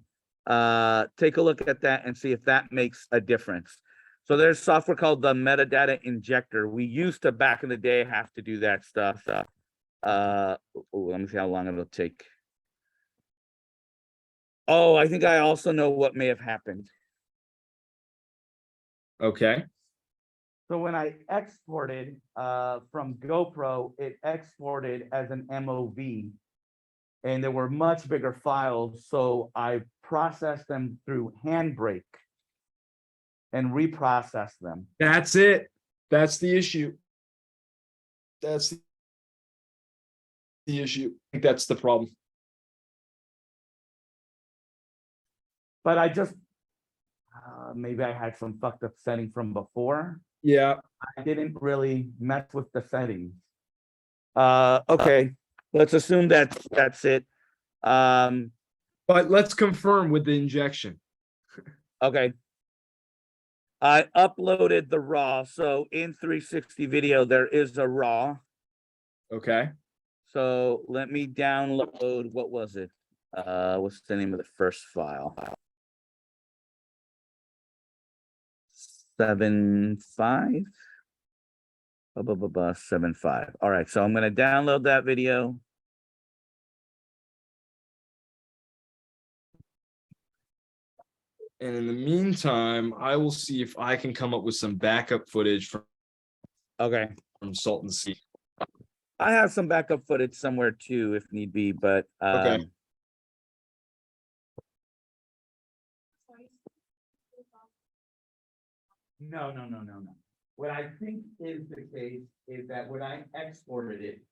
Take a look at that and see if that makes a difference. So there's software called the metadata injector. We used to back in the day have to do that stuff. Let me see how long it'll take. Oh, I think I also know what may have happened. Okay. So when I exported from GoPro, it exported as an MOV, and there were much bigger files. So I processed them through Handbrake and reprocessed them. That's it. That's the issue. That's the issue. I think that's the problem. But maybe I had some fucked up setting from before. Yeah. I didn't really mess with the settings. Okay, let's assume that that's it. But let's confirm with the injection. Okay. I uploaded the raw, so in 360 video, there is a raw. Okay. So let me download, what was it? What's the name of the first file? 7.5? 7.5. All right, so I'm gonna download that video. And in the meantime, I will see if I can come up with some backup footage Okay. from Salton Sea. I have some backup footage somewhere too, if need be, but Okay. No. What I think is the case is that when I exported it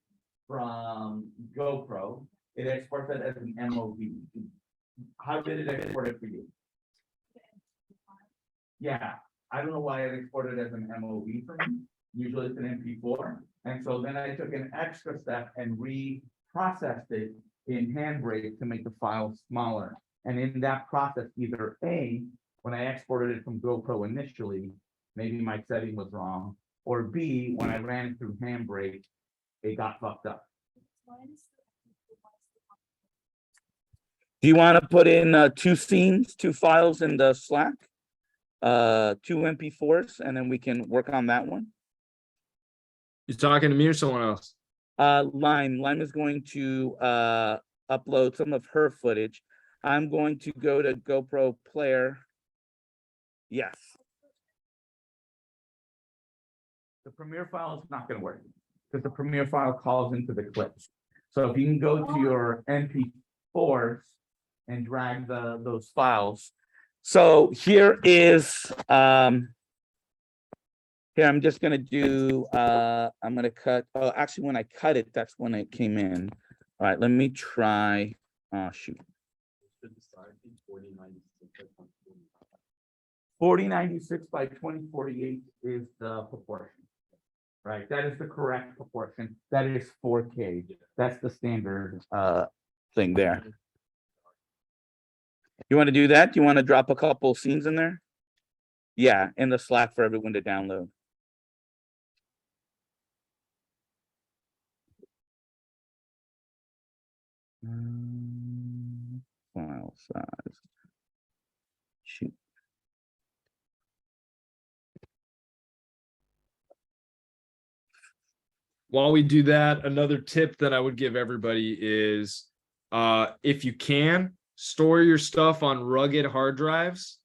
from GoPro, it exports it as an MOV. How did it export it for you? Yeah, I don't know why it exported as an MOV for me. Usually it's an MP4. And so then I took an extra step and reprocessed it in Handbrake to make the file smaller. And in that process, either A, when I exported it from GoPro initially, maybe my setting was wrong, or B, when I ran it through Handbrake, it got fucked up. Do you want to put in two scenes, two files in the Slack? Two MP4s, and then we can work on that one. You talking to me or someone else? Lime is going to upload some of her footage. I'm going to go to GoPro Player. Yes. The Premiere file is not going to work because the Premiere file calls into the clips. So if you can go to your MP4s and drag those files. So here is here I'm just gonna do I'm gonna cut. Oh, actually, when I cut it, that's when it came in. All right, let me try. Oh shoot. 4096 by 2048 is the proportion. Right, that is the correct proportion. That is 4K. That's the standard thing there. You want to do that? Do you want to drop a couple scenes in there? Yeah, in the Slack for everyone to download. File size. Shoot. While we do that, another tip that I would give everybody is if you can, store your stuff on rugged hard drives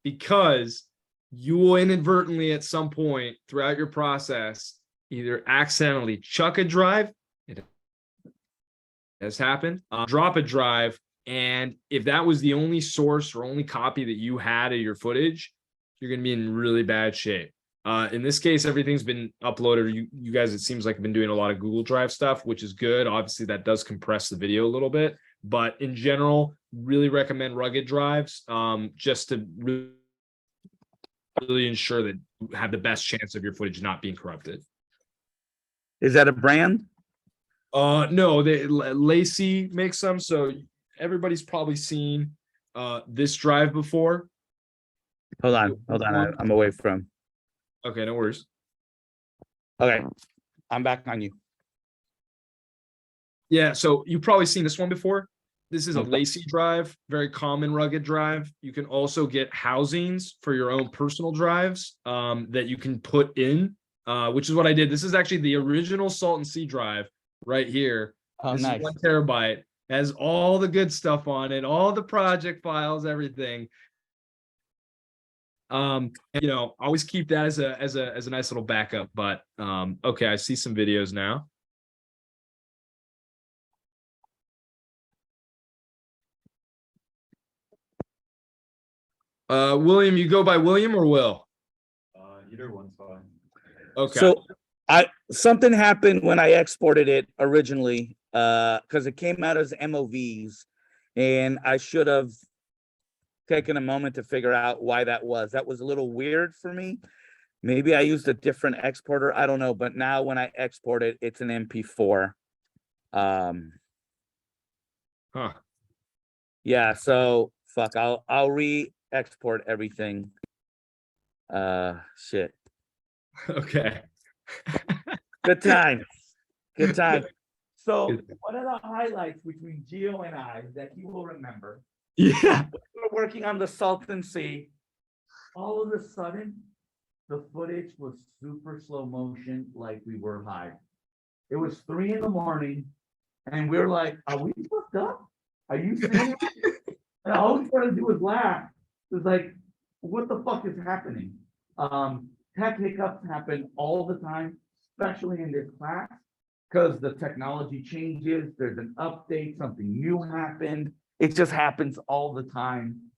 because you will inadvertently at some point throughout your process either accidentally chuck a drive, it has happened, drop a drive, and if that was the only source or only copy that you had of your footage, you're going to be in really bad shape. In this case, everything's been uploaded. You guys, it seems like, have been doing a lot of Google Drive stuff, which is good. Obviously, that does compress the video a little bit, but in general, really recommend rugged drives just to really ensure that you have the best chance of your footage not being corrupted. Is that a brand? No, Lacey makes them, so everybody's probably seen this drive before. Hold on. I'm away from. Okay, no worries. Okay, I'm back on you. Yeah, so you've probably seen this one before. This is a Okay. Lacey drive, very common rugged drive. You can also get housings for your own personal drives that you can put in, which is what I did. This is actually the original Salton Sea drive right here. Oh, This nice. is 1 terabyte, has all the good stuff on it, all the project files, everything. And, you know, always keep that as a nice little backup. But okay, I see some videos now. William, you go by William or Will? Either one's fine. Okay. So something happened when I exported it originally, because it came out as MOVs, and I should have taken a moment to figure out why that was. That was a little weird for me. Maybe I used a different exporter. I don't know. But now when I export it, it's an MP4. Huh. Yeah, so fuck, I'll re-export everything. Shit. Okay. Good time. Good time. So Good. one of the highlights between Gio and I that you will remember, Yeah. we're working on the Salton Sea. All of a sudden, the footage was super slow motion, like we were high. It was 3 a.m, and we're like, "Are we fucked up? Are you serious?" And all we trying to do was laugh. It's like, what the fuck is happening? Tech hiccups happen all the time, especially in this class, because the technology changes, there's an update, something new happened. It just happens all the time.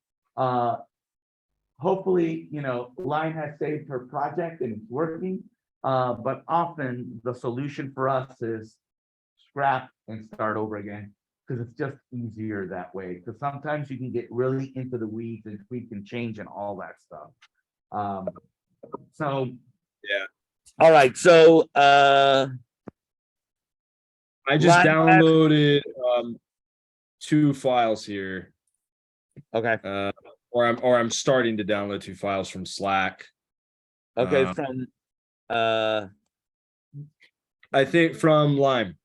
Hopefully, Line has saved her project and it's working. But often the solution for us is scrap and start over again, because it's just easier that way. Because sometimes you can get really into the weeds and tweak and change and all that stuff. So Yeah. all right, so I just Line- downloaded 2 files here. okay, Or I'm starting to download 2 files from Slack. okay, from I think from Lime.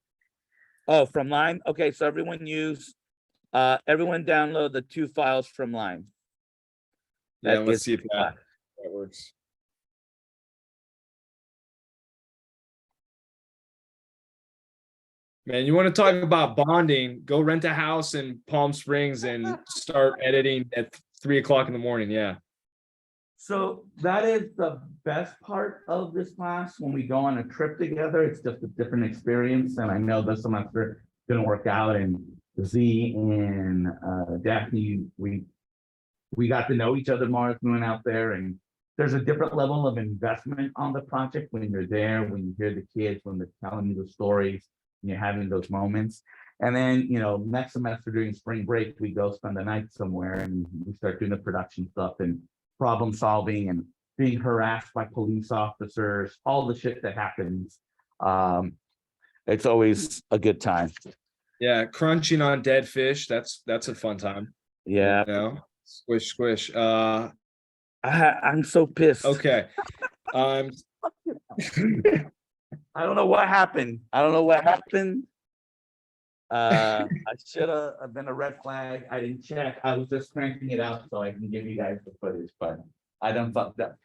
oh, from Line. Okay, so everyone download the 2 files from Line. Yeah, That let's is see if Slack. that works. Man, you want to talk about bonding? Go rent a house in Palm Springs and start editing at 3 o'clock in the morning. Yeah. So that is the best part of this class. When we go on a trip together, it's just a different experience. And I know this semester didn't work out, and Z and Daphne, we got to know each other more as we went out there, and there's a different level of investment on the project when you're there, when you hear the kids, when they're telling you the stories, and you're having those moments. And then, next semester during spring break, we go spend the night somewhere and we start doing the production stuff and problem solving and being harassed by police officers, all the shit that happens. It's always a good time. Yeah, crunching on dead fish. That's a fun time. Yeah. Squish, squish. I'm so pissed. Okay. I don't know what happened. I should have been a red flag. I didn't check. I was just cranking it out so I can give you guys the footage, but I done fucked up.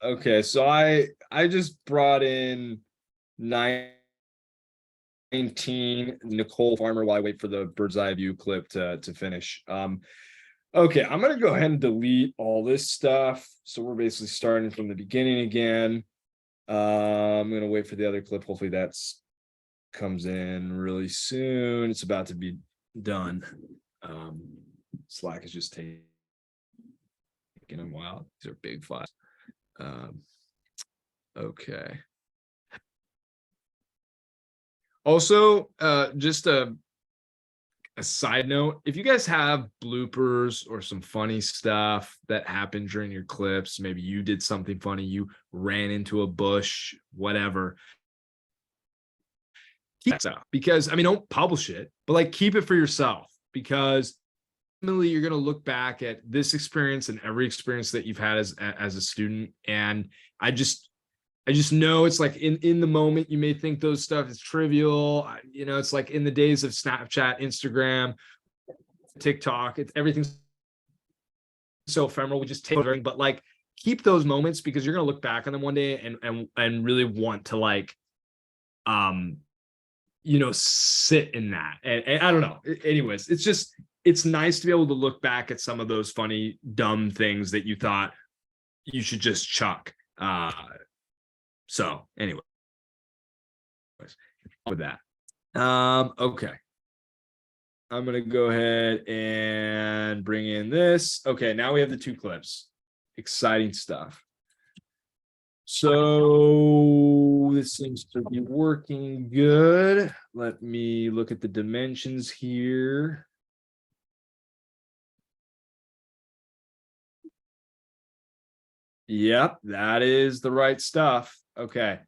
Okay, so I just brought in 19 Nicole Farmer while I wait for the bird's eye view clip to finish. Okay, I'm gonna go ahead and delete all this stuff. So we're basically starting from the beginning again. I'm gonna wait for the other clip. Hopefully that's comes in really soon. It's about to be done. Slack is just taking a while. These are big files. Okay. Also, just a side note, if you guys have bloopers or some funny stuff that happened during your clips, maybe you did something funny, you ran into a bush, whatever, keep that out. Because don't publish it, but keep it for yourself, because ultimately you're going to look back at this experience and every experience that you've had as a student. And I just know it's in the moment, you may think those stuff is trivial. It's like in the days of Snapchat, Instagram, TikTok, everything's so ephemeral. We just take everything, but keep those moments, because you're going to look back on them one day and really want to sit in that. And I don't know. Anyways, it's nice to be able to look back at some of those funny, dumb things that you thought you should just chuck. So anyway, with that, okay, I'm gonna go ahead and bring in this. Okay, now we have the 2 clips. Exciting stuff. So this seems to be working good. Let me look at the dimensions here. Yep, that is the right stuff. Okay.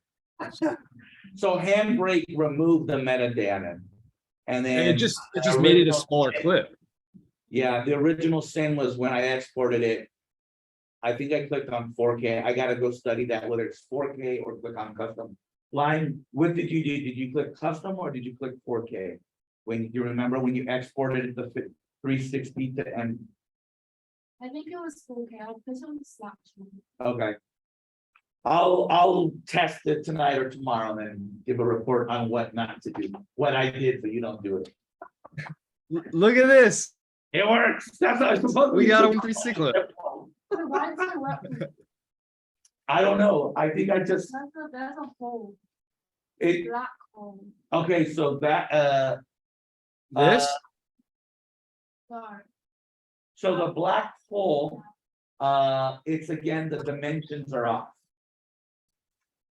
So Handbrake removed the metadata. And And then. it just made it a original smaller sin- clip. Yeah, the original sin was when I exported it. I think I clicked on 4K. I gotta go study that, whether it's 4K or click on custom. Line, what did you do? Did you click custom or did you click 4K? When you remember when you exported it to 360 to M? I think it was okay. I'll put it on Slack. Okay. I'll test it tonight or tomorrow and then give a report on what not to do, what I did so you don't do it. Look at this. It works. That's how it's supposed to We be. got a 360 clip. Why is it wet? I don't know. I think I just, There's a hole, it, black hole. okay, so that, This? Sorry. so the black hole, it's again, the dimensions are off.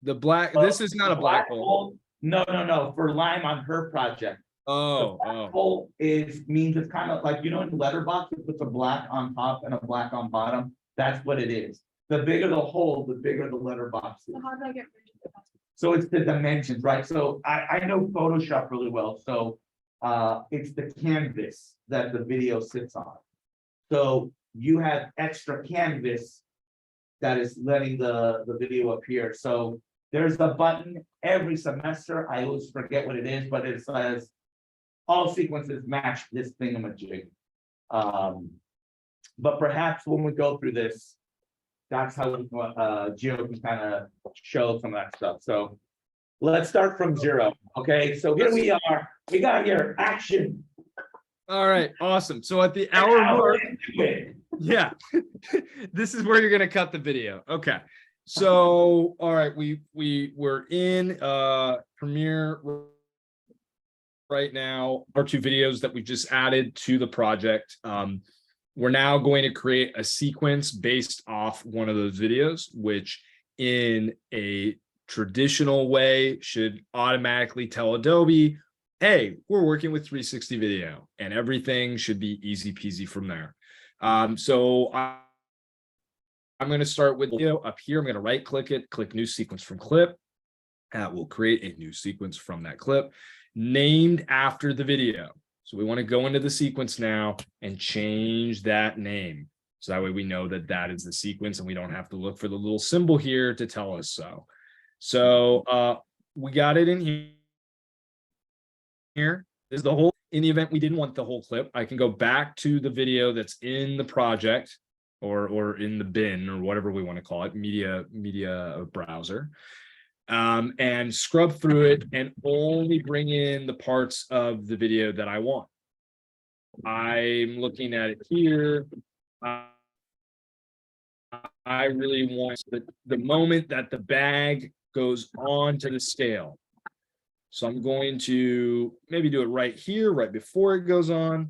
The black, this is not a black hole. No, for Lime on her project. Oh, Hole means it's kind of like, in letterbox, it puts a black on top and a black on bottom. That's what it is. The bigger the hole, the bigger the letterbox is. So how do I get rid of that? So it's the dimensions, right? So I know Photoshop really well, so it's the canvas that the video sits on. So you have extra canvas that is letting the video appear. So there's a button every semester. I always forget what it is, but it says all sequences match this thingamajig. But perhaps when we go through this, that's how Gio can kind of show some of that stuff. So let's start from 0. Okay, so here we are. We got here action. all right, awesome. So at the hour mark, into it. yeah, this is where you're gonna cut the video. Okay. So, all right, we were in Premiere right now, our 2 videos that we just added to the project. We're now going to create a sequence based off one of those videos, which in a traditional way should automatically tell Adobe, hey, we're working with 360 video, and everything should be easy peasy from there. So I'm going to start with video up here. I'm going to right click it, click new sequence from clip. That will create a new sequence from that clip named after the video. So we want to go into the sequence now and change that name. So that way we know that that is the sequence and we don't have to look for the little symbol here to tell us so. So we got it in here. This is the whole, in the event we didn't want the whole clip, I can go back to the video that's in the project or in the bin or whatever we want to call it, media browser. And scrub through it and only bring in the parts of the video that I want. I'm looking at it here. I really want the moment that the bag goes onto the scale. So I'm going to maybe do it right here, right before it goes on.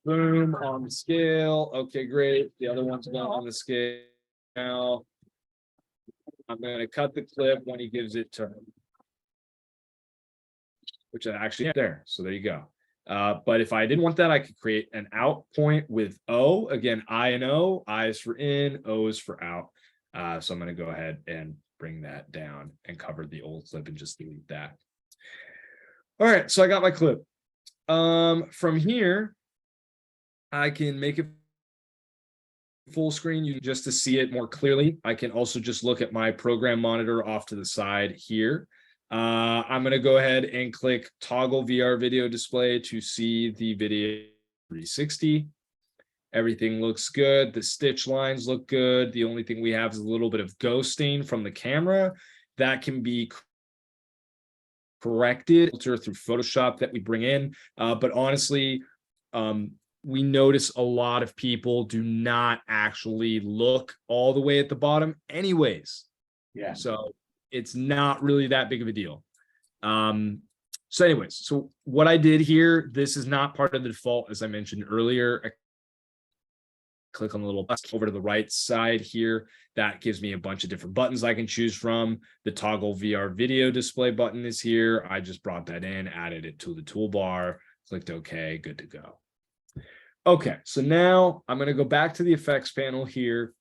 Boom, on the scale. Okay, great. The other one's going on the scale. I'm going to cut the clip when he gives it to her, which I actually have there. So there you go. But if I didn't want that, I could create an out point with O. Again, I and O. I is for in, O is for out. So I'm going to go ahead and bring that down and cover the old clip and just delete that. All right, so I got my clip. From here, I can make it full screen just to see it more clearly. I can also just look at my program monitor off to the side here. I'm going to go ahead and click toggle VR video display to see the video 360. Everything looks good. The stitch lines look good. The only thing we have is a little bit of ghosting from the camera that can be corrected through Photoshop that we bring in. But honestly, we notice a lot of people do not actually look all the way at the bottom anyways. Yeah. So it's not really that big of a deal. So anyways, so what I did here, this is not part of the default, as I mentioned earlier. I click on the little button over to the right side here. That gives me a bunch of different buttons I can choose from. The toggle VR video display button is here. I just brought that in, added it to the toolbar, clicked OK, good to go. Okay, so now I'm going to go back to the effects panel here.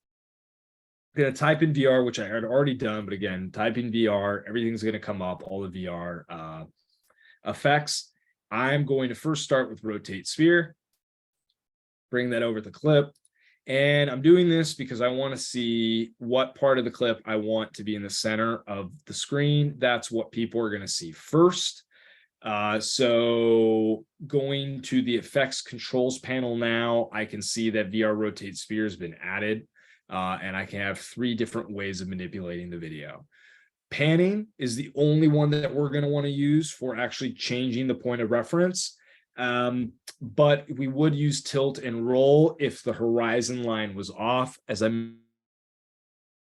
going to type in VR, which I had already done, but again, type in VR, everything's going to come up, all the VR effects. I'm going to first start with rotate sphere, bring that over the clip. And I'm doing this because I want to see what part of the clip I want to be in the center of the screen. That's what people are going to see first. So going to the effects controls panel now, I can see that VR rotate sphere has been added, and I can have 3 different ways of manipulating the video. Panning is the only one that we're going to want to use for actually changing the point of reference. But we would use tilt and roll if the horizon line was off. As I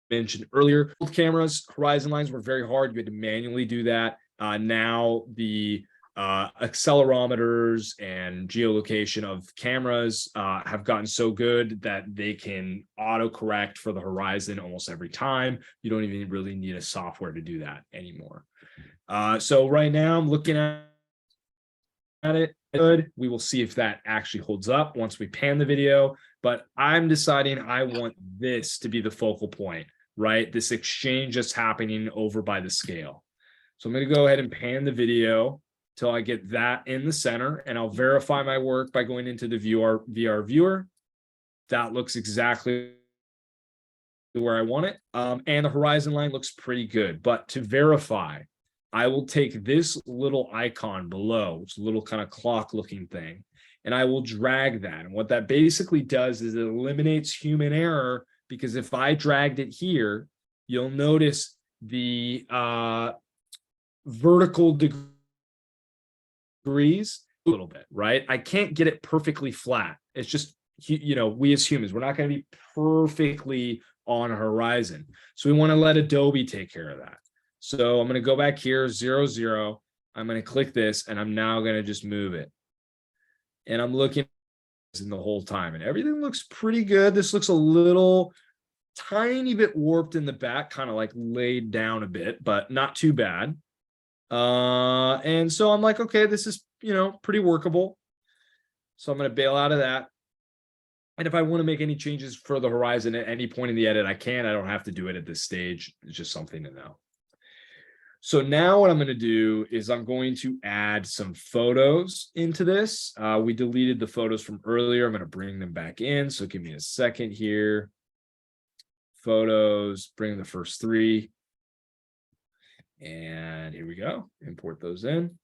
mentioned earlier, old cameras, horizon lines were very hard. You had to manually do that. Now the accelerometers and geolocation of cameras have gotten so good that they can autocorrect for the horizon almost every time. You don't even really need a software to do that anymore. So right now I'm looking at it. Good. We will see if that actually holds up once we pan the video, but I'm deciding I want this to be the focal point, right? This exchange that's happening over by the scale. So I'm going to go ahead and pan the video till I get that in the center, and I'll verify my work by going into the VR viewer. That looks exactly where I want it. And the horizon line looks pretty good, but to verify, I will take this little icon below, which is a little kind of clock looking thing, and I will drag that. And what that basically does is it eliminates human error, because if I dragged it here, you'll notice the vertical degrees a little bit, right? I can't get it perfectly flat. It's just, you know, we as humans, we're not going to be perfectly on a horizon. So we want to let Adobe take care of that. So I'm going to go back here, 0, 0. I'm going to click this, and I'm now going to just move it. And I'm looking in the whole time, and everything looks pretty good. This looks a little tiny bit warped in the back, kind of like laid down a bit, but not too bad. And so I'm like, okay, this is, you know, pretty workable. So I'm going to bail out of that. And if I want to make any changes for the horizon at any point in the edit, I can. I don't have to do it at this stage. It's just something to know. So now what I'm going to do is I'm going to add some photos into this. We deleted the photos from earlier. I'm going to bring them back in. So give me a second here. Photos, bring the first 3. And here we go. Import those in.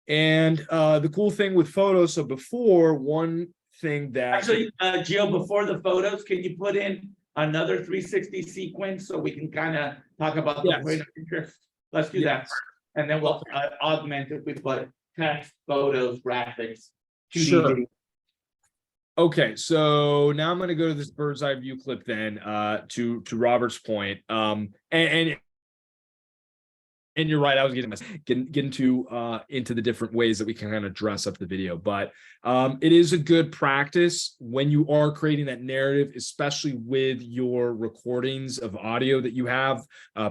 And the cool thing with photos, so before, one thing that Actually, Gio, before the photos, can you put in another 360 sequence so we can kind of talk about the Yes. point of interest? Let's do that. And then we'll augment if we put text, photos, graphics. 2D Sure. video. Okay, so now I'm going to go to this bird's eye view clip then, to Robert's point. And you're right, I was getting into the different ways that we can kind of dress up the video, but it is a good practice when you are creating that narrative, especially with your recordings of audio that you have,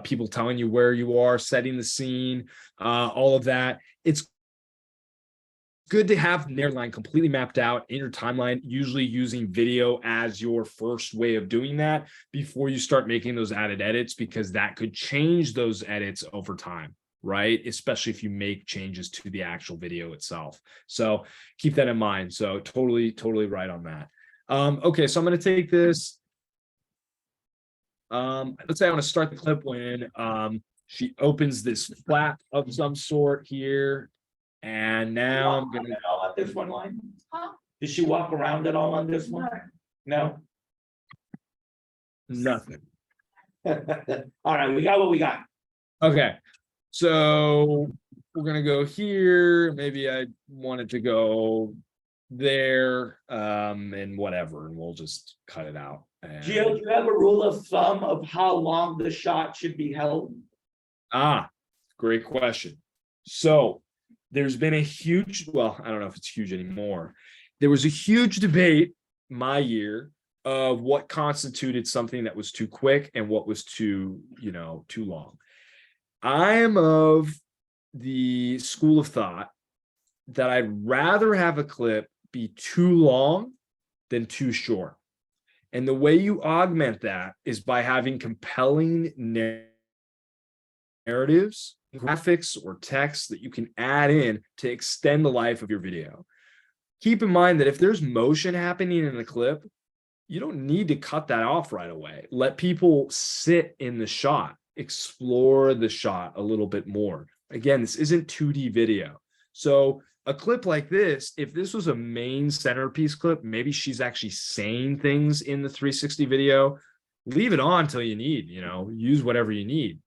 people telling you where you are, setting the scene, all of that. It's good to have narrative line completely mapped out in your timeline, usually using video as your first way of doing that before you start making those added edits, because that could change those edits over time, right? Especially if you make changes to the actual video itself. So keep that in mind. So totally right on that. Okay, so I'm going to take this. Let's say I want to start the clip when she opens this flap of some sort here. And now I'm gonna all on this one line. Huh? Did she walk around at all on this one? No. nothing. All right, we got what we got. Okay, so we're gonna go here. Maybe I wanted to go there, and whatever, and we'll just cut it out. And- Gio, do you have a rule of thumb of how long the shot should be held? Great question. So there's been a huge, well, I don't know if it's huge anymore. There was a huge debate my year of what constituted something that was too quick and what was too long. I am of the school of thought that I'd rather have a clip be too long than too short. And the way you augment that is by having compelling narratives, graphics, or text that you can add in to extend the life of your video. Keep in mind that if there's motion happening in a clip, you don't need to cut that off right away. Let people sit in the shot, explore the shot a little bit more. Again, this isn't 2D video. So a clip like this, if this was a main centerpiece clip, maybe she's actually saying things in the 360 video, leave it on till you need, use whatever you need.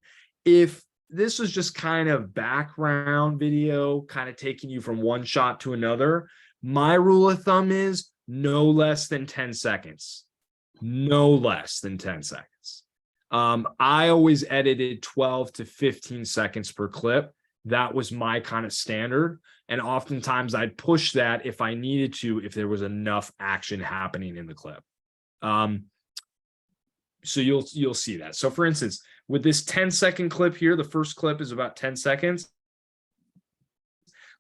If this was just kind of background video, kind of taking you from one shot to another, my rule of thumb is no less than 10 seconds. No less than 10 seconds. I always edited 12 to 15 seconds per clip. That was my kind of standard. And oftentimes I'd push that if I needed to, if there was enough action happening in the clip. So you'll see that. So for instance, with this 10-second clip here, the first clip is about 10 seconds.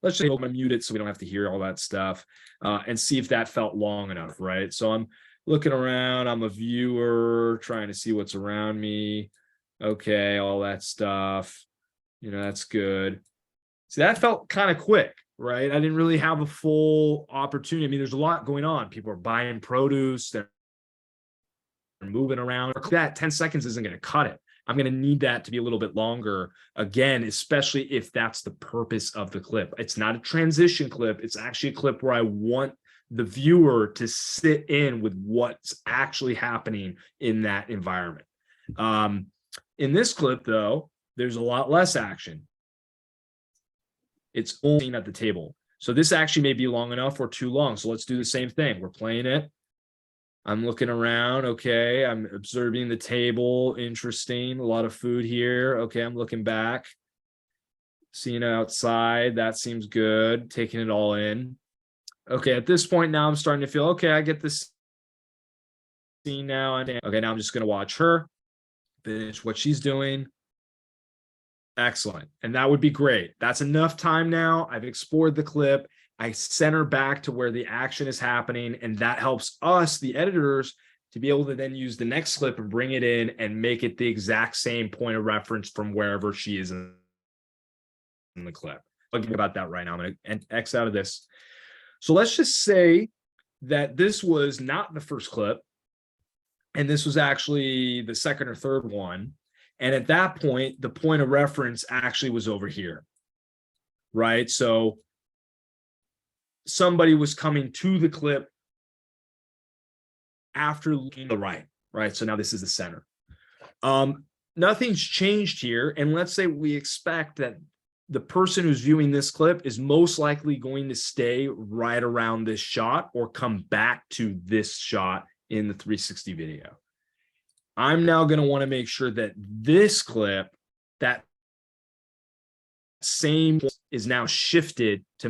Let's just mute it so we don't have to hear all that stuff and see if that felt long enough, right? So I'm looking around, I'm a viewer trying to see what's around me. Okay, all that stuff, that's good. So that felt kind of quick, right? I didn't really have a full opportunity. I mean, there's a lot going on. People are buying produce, they're moving around. That 10 seconds isn't going to cut it. I'm going to need that to be a little bit longer, again, especially if that's the purpose of the clip. It's not a transition clip. It's actually a clip where I want the viewer to sit in with what's actually happening in that environment. In this clip, though, there's a lot less action. It's only at the table. So this actually may be long enough or too long. So let's do the same thing. We're playing it. I'm looking around. Okay. I'm observing the table. Interesting. A lot of food here. Okay. I'm looking back. Seeing outside. That seems good. Taking it all in. Okay. At this point now I'm starting to feel, okay, I get this scene now. Okay. Now I'm just going to watch her finish what she's doing. Excellent. And that would be great. That's enough time now. I've explored the clip. I center back to where the action is happening, and that helps us, the editors, to be able to then use the next clip and bring it in and make it the exact same point of reference from wherever she is in the clip. I'll think about that right now. I'm going to X out of this. So let's just say that this was not the first clip, and this was actually the second or third one. And at that point, the point of reference actually was over here, right? So somebody was coming to the clip after looking to the right? So now this is the center. Nothing's changed here. And let's say we expect that the person who's viewing this clip is most likely going to stay right around this shot or come back to this shot in the 360 video. I'm now going to want to make sure that this clip, that same is now shifted to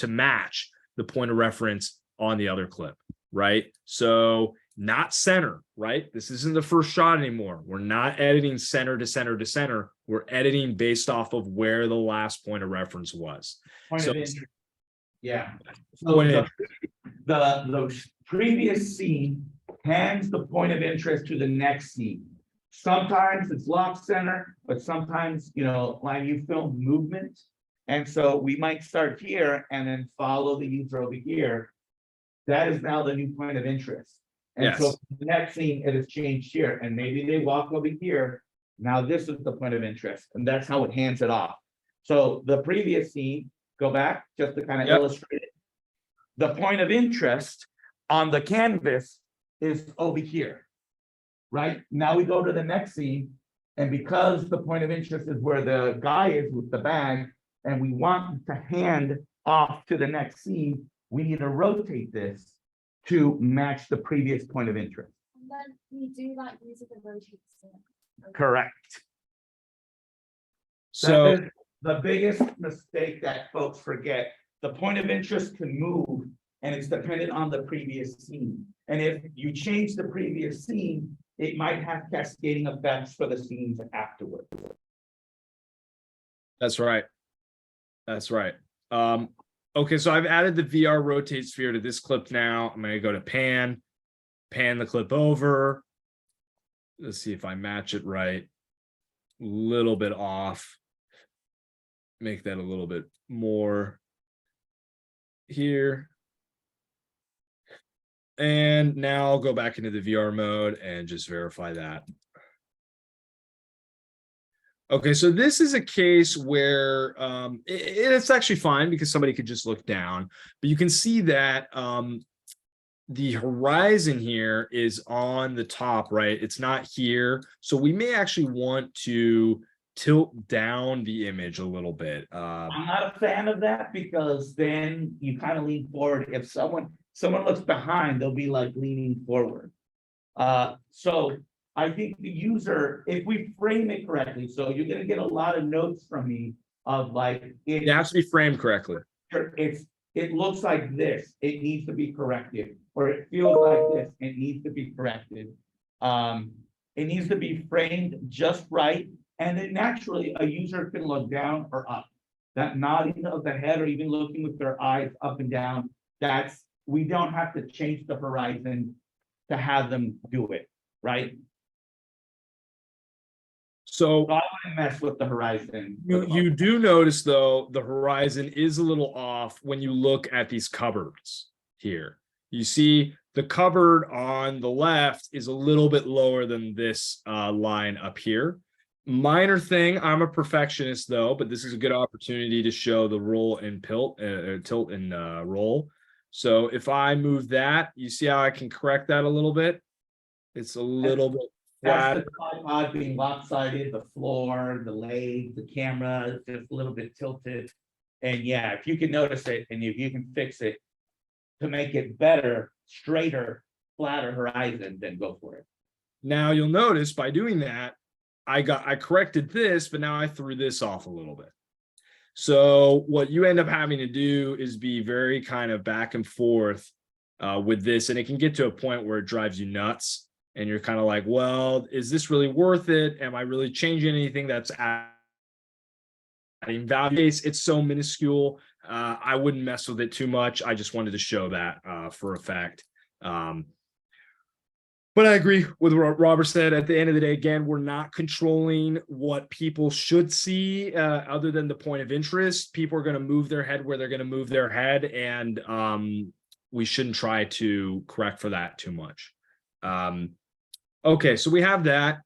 match the point of reference on the other clip, right? So not center, right? This isn't the first shot anymore. We're not editing center to center to center. We're editing based off of where the last point of reference was. Point So of interest. Yeah. So the previous scene hands the point of interest to the next scene. Sometimes it's lock center, but sometimes, like you film movement. And so we might start here and then follow the user over here. That is now the new point of interest. And so the next scene, it has changed here. And maybe they walk over here. Now this is the point of interest. And that's how it hands it off. So the previous scene, go back just to kind of illustrate it. The point of interest on the canvas is over here, right? Now we go to the next scene, and because the point of interest is where the guy is with the bag, and we want to hand off to the next scene, we need to rotate this to match the previous point of interest. And then we do like using the rotate stick. Correct. So that is the biggest mistake that folks forget. The point of interest can move, and it's dependent on the previous scene. And if you change the previous scene, it might have cascading effects for the scenes afterward. That's right. That's right. Okay, so I've added the VR rotate sphere to this clip now. I'm going to go to pan. pan the clip over. Let's see if I match it right. Little bit off. Make that a little bit more here. And now I'll go back into the VR mode and just verify that. Okay, so this is a case where it's actually fine because somebody could just look down, but you can see that the horizon here is on the top, right? It's not here. So we may actually want to tilt down the image a little bit. I'm not a fan of that because then you kind of lean forward. If someone looks behind, they'll be like leaning forward. So I think the user, if we frame it correctly, so you're gonna get a lot of notes from me of like It has to be framed correctly. it looks like this, it needs to be corrected, or it feels like this, it needs to be corrected. It needs to be framed just right, and then naturally a user can look down or up. That nodding of the head or even looking with their eyes up and down, we don't have to change the horizon to have them do it, right? So So I wouldn't mess with the horizon. you do notice though, the horizon is a little off when you look at these cupboards here. You see the cupboard on the left is a little bit lower than this line up here. Minor thing, I'm a perfectionist though, but this is a good opportunity to show the roll and tilt and roll. So if I move that, you see how I can correct that a little bit? It's a little bit flat. That's the tripod being lopsided, the floor, the lathe, the camera, is just a little bit tilted. And yeah, if you can notice it and if you can fix it to make it better, straighter, flatter horizon, then go for it. Now you'll notice by doing that, I corrected this, but now I threw this off a little bit. So what you end up having to do is be very kind of back and forth with this, and it can get to a point where it drives you nuts. And you're kind of like, well, is this really worth it? Am I really changing anything that's adding value? It's so minuscule. I wouldn't mess with it too much. I just wanted to show that for a fact. But I agree with what Robert said. At the end of the day, again, we're not controlling what people should see other than the point of interest. People are going to move their head where they're going to move their head. And we shouldn't try to correct for that too much. Okay, so we have that.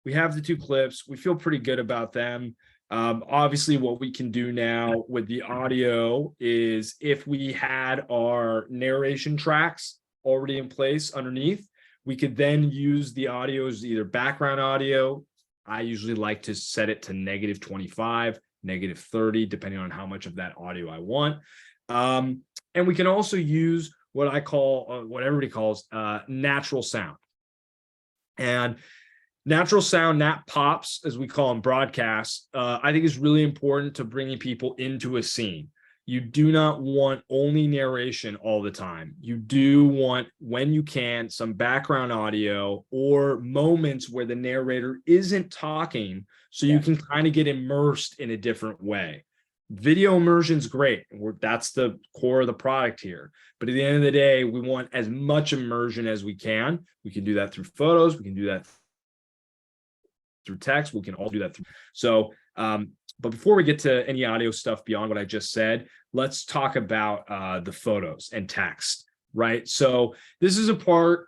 We have the two clips. We feel pretty good about them. Obviously, what we can do now with the audio is if we had our narration tracks already in place underneath, we could then use the audio as either background audio. I usually like to set it to -25, -30, depending on how much of that audio I want. And we can also use what I call, what everybody calls natural sound. And natural sound, nat pops, as we call them, broadcasts, I think is really important to bringing people into a scene. You do not want only narration all the time. You do want, when you can, some background audio or moments where the narrator isn't talking, so you can kind of get immersed in a different way. Video immersion is great. That's the core of the product here. But at the end of the day, we want as much immersion as we can. We can do that through photos. We can do that through text. We can all do that through. So, but before we get to any audio stuff beyond what I just said, let's talk about the photos and text, right? So this is a part,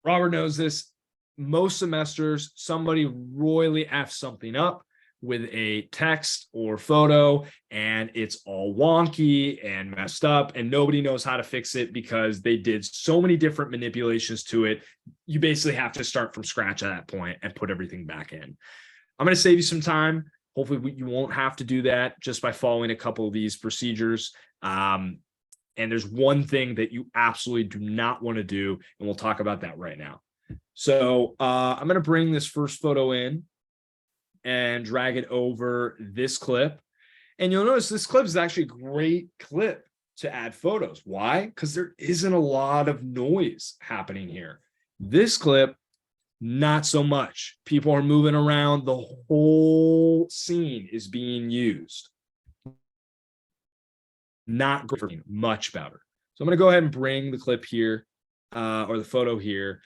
Robert knows this, most semesters, somebody royally F's something up with a text or photo, and it's all wonky and messed up, and nobody knows how to fix it because they did so many different manipulations to it. You basically have to start from scratch at that point and put everything back in. I'm going to save you some time. Hopefully you won't have to do that just by following a couple of these procedures. And there's one thing that you absolutely do not want to do, and we'll talk about that right now. So I'm going to bring this first photo in and drag it over this clip. And you'll notice this clip is actually a great clip to add photos. Why? Because there isn't a lot of noise happening here. This clip, not so much. People are moving around. The whole scene is being used. Not great, much better. So I'm going to go ahead and bring the clip here or the photo here,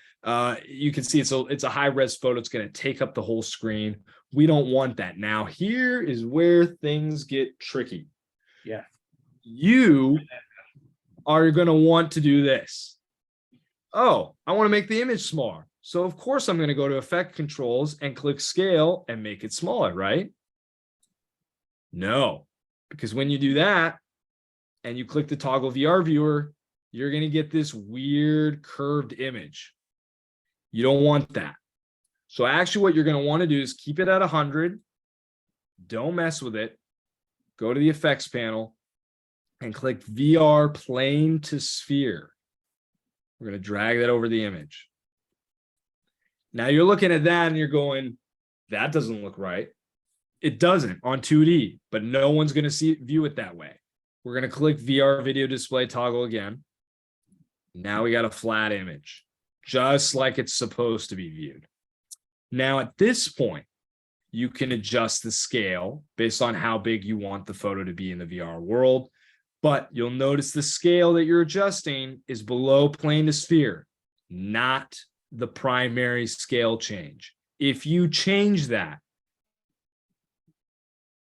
you can see it's a high res photo. It's going to take up the whole screen. We don't want that. Now, here is where things get tricky. Yeah. You are going to want to do this. Oh, I want to make the image smaller. So of course I'm going to go to effect controls and click scale and make it smaller, right? No, because when you do that and you click the toggle VR viewer, you're going to get this weird curved image. You don't want that. So actually what you're going to want to do is keep it at 100. Don't mess with it. Go to the effects panel and click VR plane to sphere. We're going to drag that over the image. Now you're looking at that and you're going, that doesn't look right. It doesn't on 2D, but no one's going to view it that way. We're going to click VR video display toggle again. Now we got a flat image, just like it's supposed to be viewed. Now at this point, you can adjust the scale based on how big you want the photo to be in the VR world. But you'll notice the scale that you're adjusting is below plane to sphere, not the primary scale change. If you change that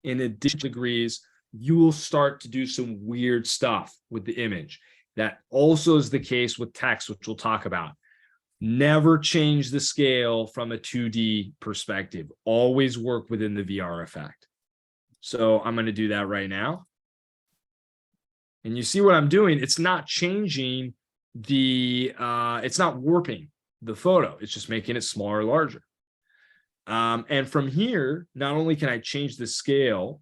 in additional degrees, you will start to do some weird stuff with the image. That also is the case with text, which we'll talk about. Never change the scale from a 2D perspective. Always work within the VR effect. So I'm going to do that right now. And you see what I'm doing? It's not changing it's not warping the photo. It's just making it smaller or larger. And from here, not only can I change the scale,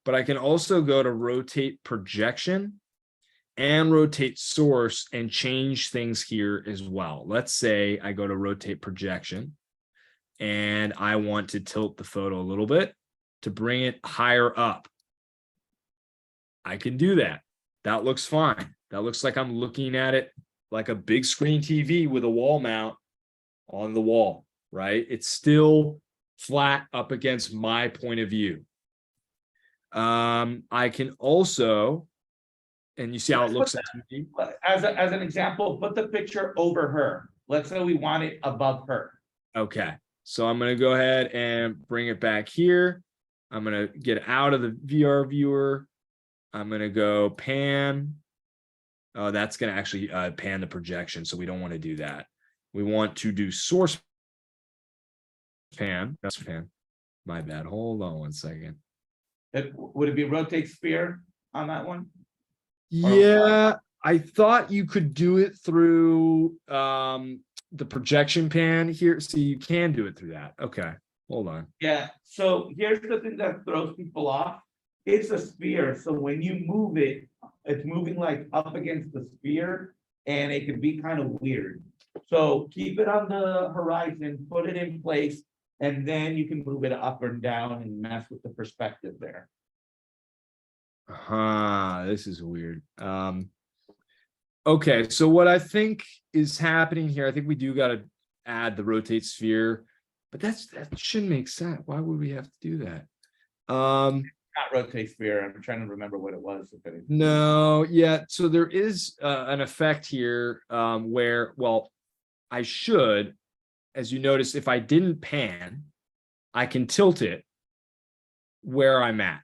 but I can also go to rotate projection and rotate source and change things here as well. Let's say I go to rotate projection and I want to tilt the photo a little bit to bring it higher up. I can do that. That looks fine. That looks like I'm looking at it like a big screen TV with a wall mount on the wall, right? It's still flat up against my point of view. I can also, and you see how it looks at me? As an example, put the picture over her. Let's say we want it above her. Okay, so I'm going to go ahead and bring it back here. I'm going to get out of the VR viewer. I'm going to go pan. Oh, that's going to actually pan the projection, so we don't want to do that. We want to do source pan. That's pan. My bad. Hold on one second. Would it be rotate sphere on that one? Yeah, I thought you could do it through the projection pan here. So you can do it through that. Okay, hold on. Yeah, so here's the thing that throws people off. It's a sphere, so when you move it, it's moving like up against the sphere, and it can be kind of weird. So keep it on the horizon, put it in place, and then you can move it up and down and mess with the perspective there. This is weird. Okay, so what I think is happening here, I think we do got to add the rotate sphere, but that shouldn't make sense. Why would we have to do that? Not rotate sphere. I'm trying to remember what it was. No, yeah. So there is an effect here where, well, I should, as you notice, if I didn't pan, I can tilt it where I'm at.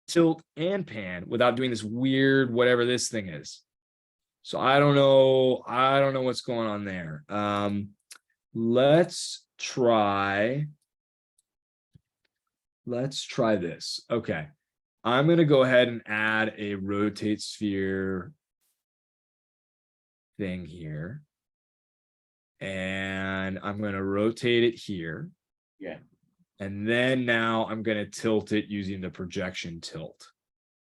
Tilt and pan without doing this weird whatever this thing is. So I don't know what's going on there. Let's try this. Okay, I'm going to go ahead and add a rotate sphere thing here. And I'm going to rotate it here. Yeah. And then now I'm going to tilt it using the projection tilt.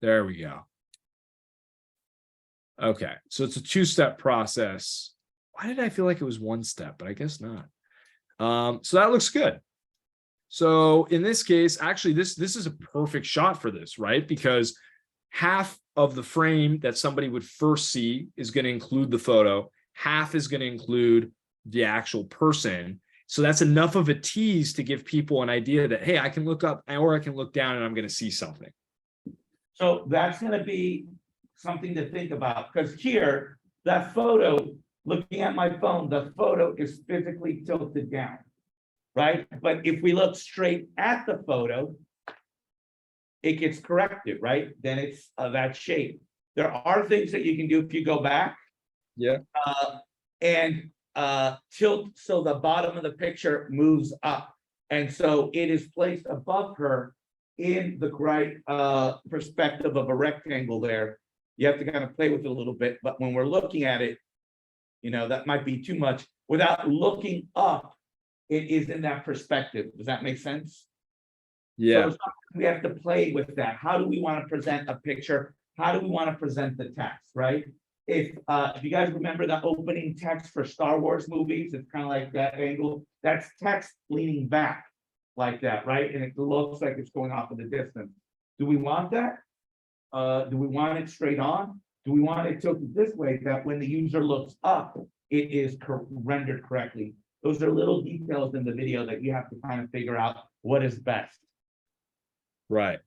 There we go. Okay, so it's a two-step process. Why did I feel like it was one step? But I guess not. So that looks good. So in this case, actually, this is a perfect shot for this, right? Because half of the frame that somebody would first see is going to include the photo. Half is going to include the actual person. So that's enough of a tease to give people an idea that, hey, I can look up or I can look down and I'm going to see something. So that's going to be something to think about, because here, that photo, looking at my phone, the photo is physically tilted down. Right? But if we look straight at the photo, it gets corrected, right? Then it's that shape. There are things that you can do if you go back. Yeah. And tilt so the bottom of the picture moves up. And so it is placed above her in the right perspective of a rectangle there. You have to kind of play with it a little bit, but when we're looking at it, you know, that might be too much. Without looking up, it is in that perspective. Does that make sense? Yeah. So we have to play with that. How do we want to present a picture? How do we want to present the text, right? If you guys remember the opening text for Star Wars movies, it's kind of like that angle. That's text leaning back like that, right? And it looks like it's going off in the distance. Do we want that? Do we want it straight on? Do we want it tilted this way that when the user looks up, it is rendered correctly? Those are little details in the video that you have to kind of figure out what is best. Right.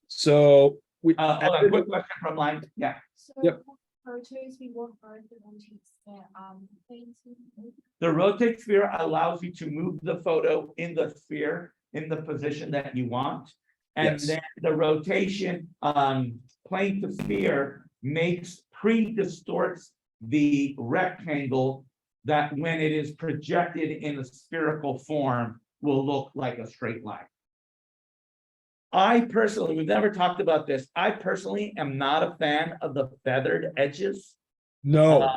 So we Hold on, quick question from line. Yeah. So Yep. photos, we want both the rotates there, things. The rotate sphere allows you to move the photo in the sphere in the position that you want. And Yes. then the rotation plane to sphere pre-distorts the rectangle that when it is projected in a spherical form will look like a straight line. I personally, we've never talked about this. I personally am not a fan of the feathered edges. no.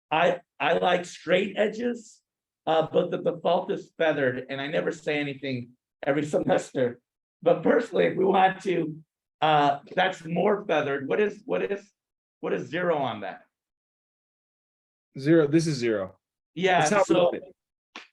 I like straight edges, but the default is feathered, and I never say anything every semester. But personally, if we want to, that's more feathered. What is 0 on that? 0. This is 0. Yeah, That's how we so do it.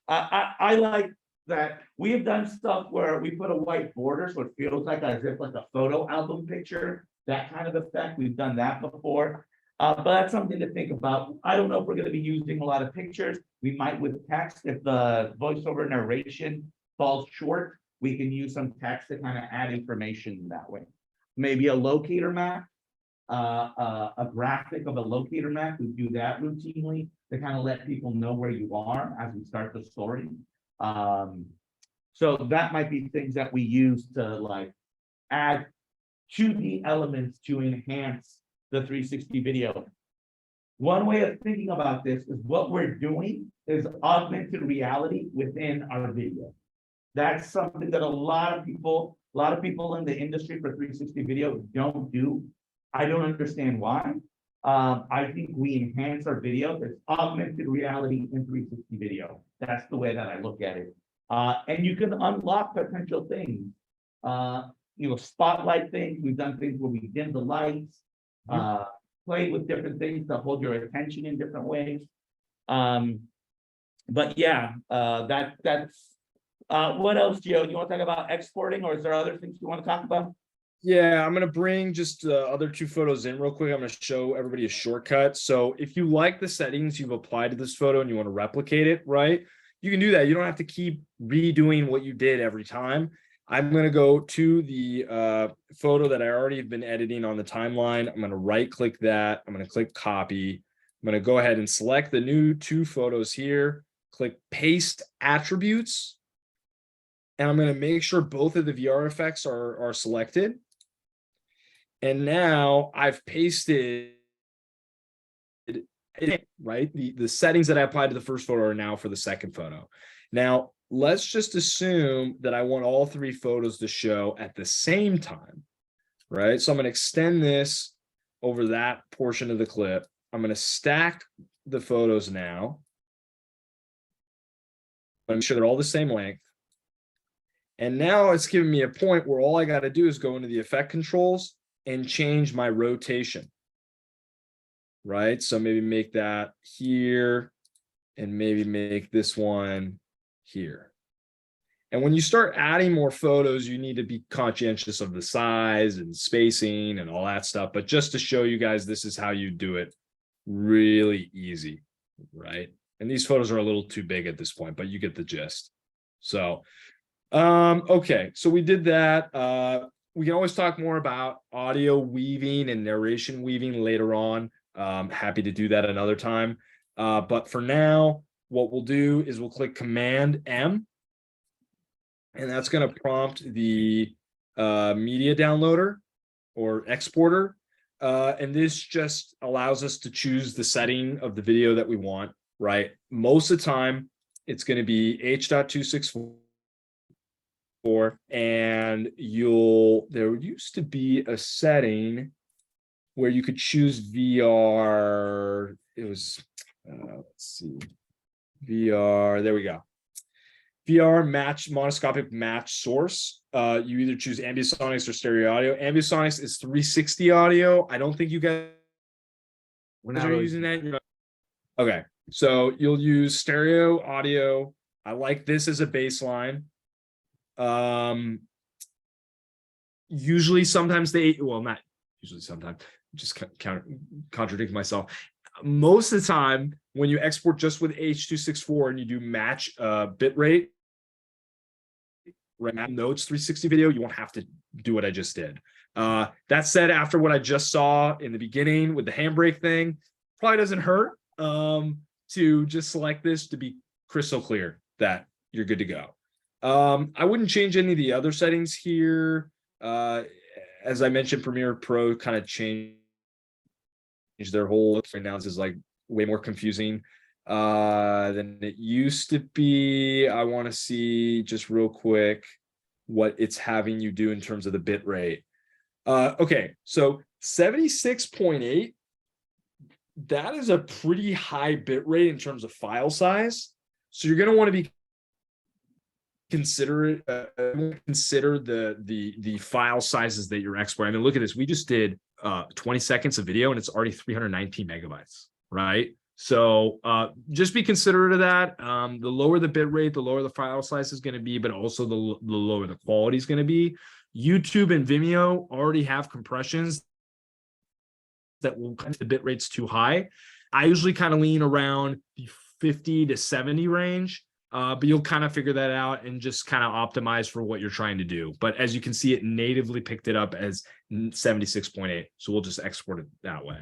I like that. We have done stuff where we put a white border, so it feels like as if like a photo album picture, that kind of effect. We've done that before. But that's something to think about. I don't know if we're going to be using a lot of pictures. We might with text. If the voiceover narration falls short, we can use some text to kind of add information that way. Maybe a locator map, a graphic of a locator map. We do that routinely to kind of let people know where you are as we start the story. So that might be things that we use to like add 2D elements to enhance the 360 video. One way of thinking about this is what we're doing is augmented reality within our video. That's something that a lot of people in the industry for 360 video don't do. I don't understand why. I think we enhance our video. There's augmented reality in 360 video. That's the way that I look at it. And you can unlock potential things. Spotlight things. We've done things where we dim the lights, play with different things to hold your attention in different ways. But yeah, that's what else, Joe? Do you want to talk about exporting, or is there other things you want to talk about? Yeah, I'm going to bring just the other 2 photos in real quick. I'm going to show everybody a shortcut. So if you like the settings you've applied to this photo and you want to replicate it, right, you can do that. You don't have to keep redoing what you did every time. I'm going to go to the photo that I already have been editing on the timeline. I'm going to right click that. I'm going to click copy. I'm going to go ahead and select the new 2 photos here, click paste attributes. And I'm going to make sure both of the VR effects are selected. And now I've pasted it, right? The settings that I applied to the first photo are now for the second photo. Now, let's just assume that I want all 3 photos to show at the same time, right? So I'm going to extend this over that portion of the clip. I'm going to stack the photos now. I'm sure they're all the same length. And now it's giving me a point where all I got to do is go into the effect controls and change my rotation, right? So maybe make that here and maybe make this one here. And when you start adding more photos, you need to be conscientious of the size and spacing and all that stuff. But just to show you guys, this is how you do it really easy, right? And these photos are a little too big at this point, but you get the gist. So, okay, so we did that. we can always talk more about audio weaving and narration weaving later on. Happy to do that another time. But for now, what we'll do is we'll click Command M, and that's going to prompt the media downloader or exporter. And this just allows us to choose the setting of the video that we want, right? Most of the time, it's going to be H.264. And there used to be a setting where you could choose VR. It was, let's see, VR, there we go. VR match, monoscopic match source. You either choose ambisonics or stereo audio. Ambisonics is 360 audio. I don't think you guys are using that. You're not. Okay, so you'll use stereo audio. I like this as a baseline. Usually, sometimes not usually, sometimes, just contradict myself. Most of the time, when you export just with H.264 and you do match bit rate, right now, notes 360 video, you won't have to do what I just did. That said, after what I just saw in the beginning with the handbrake thing, probably doesn't hurt to just select this to be crystal clear that you're good to go. I wouldn't change any of the other settings here. As I mentioned, Premiere Pro kind of changed their whole look. Right now, this is like way more confusing than it used to be. I want to see just real quick what it's having you do in terms of the bit rate. Okay, so 76.8, that is a pretty high bit rate in terms of file size. So you're going to want to be consider the file sizes that you're exporting. I mean, look at this. We just did 20 seconds of video and it's already 319 megabytes, right? So just be considerate of that. The lower the bit rate, the lower the file size is going to be, but also the lower the quality is going to be. YouTube and Vimeo already have compressions that will cut the bit rates too high. I usually kind of lean around the 50 to 70 range. But you'll kind of figure that out and just kind of optimize for what you're trying to do. But as you can see, it natively picked it up as 76.8. So we'll just export it that way.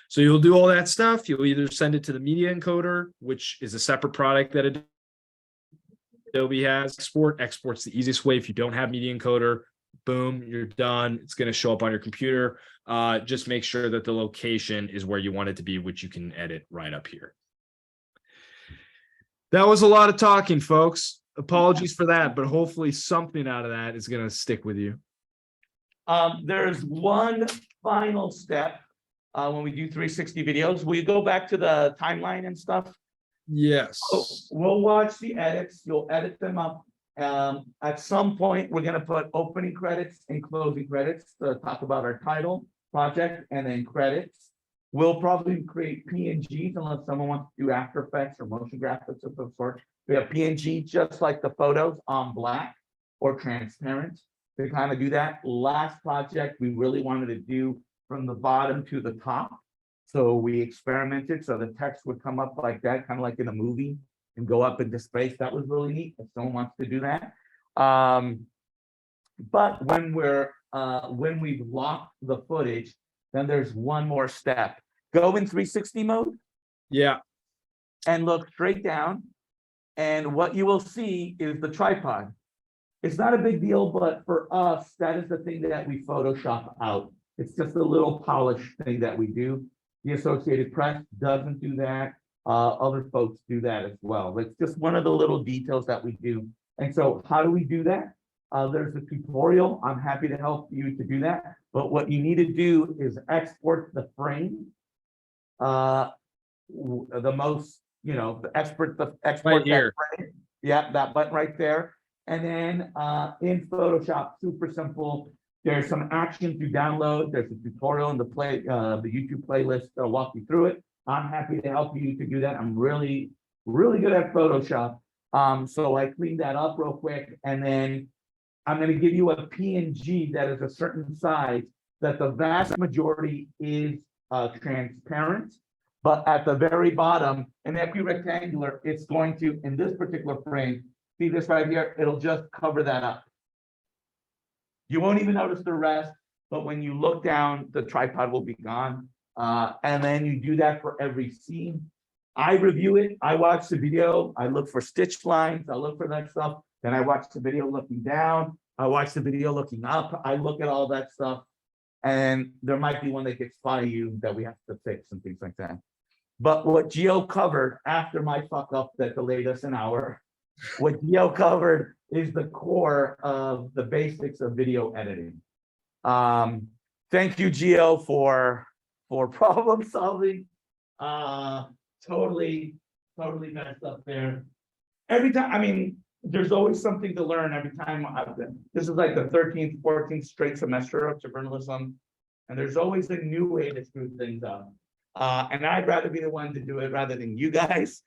So you'll do all that stuff. You'll either send it to the media encoder, which is a separate product that Adobe has. Export's the easiest way. If you don't have media encoder, boom, you're done. It's going to show up on your computer. Just make sure that the location is where you want it to be, which you can edit right up here. That was a lot of talking, folks. Apologies for that, but hopefully something out of that is going to stick with you. There's one final step when we do 360 videos. We go back to the timeline and stuff. Yes. So we'll watch the edits. You'll edit them up. At some point, we're going to put opening credits and closing credits to talk about our title, project, and then credits. We'll probably create PNGs unless someone wants to do After Effects or motion graphics of some sort. We have PNG just like the photos on black or transparent to kind of do that. Last project we really wanted to do from the bottom to the top. So we experimented. So the text would come up like that, kind of like in a movie and go up into space. That was really neat if someone wants to do that. But when we've locked the footage, then there's one more step. Go in 360 mode. Yeah. And look straight down. And what you will see is the tripod. It's not a big deal, but for us, that is the thing that we Photoshop out. It's just a little polished thing that we do. The Associated Press doesn't do that. Other folks do that as well. It's just one of the little details that we do. And so how do we do that? There's a tutorial. I'm happy to help you to do that. But what you need to do is export the frame. The most, export Right that here. frame. Yeah, that button right there. And then in Photoshop, super simple. There's some action to download. There's a tutorial in the YouTube playlist. I'll walk you through it. I'm happy to help you to do that. I'm really, really good at Photoshop. So I cleaned that up real quick, and then I'm going to give you a PNG that is a certain size that the vast majority is transparent, but at the very bottom, an equirectangular, it's going to, in this particular frame, see this right here, it'll just cover that up. You won't even notice the rest, but when you look down, the tripod will be gone. And then you do that for every scene. I review it, I watch the video, I look for stitch lines, I look for that stuff, then I watch the video looking down, I watch the video looking up, I look at all that stuff. And there might be one that gets by you that we have to fix and things like that. But what Gio covered after my fuck up that delayed us an hour, what Gio covered is the core of the basics of video editing. Thank you, Gio, for problem solving. Totally messed up there. Every time, I mean, there's always something to learn every time. This is like the 13th, 14th straight semester of journalism, and there's always a new way to screw things up. And I'd rather be the one to do it rather than you guys.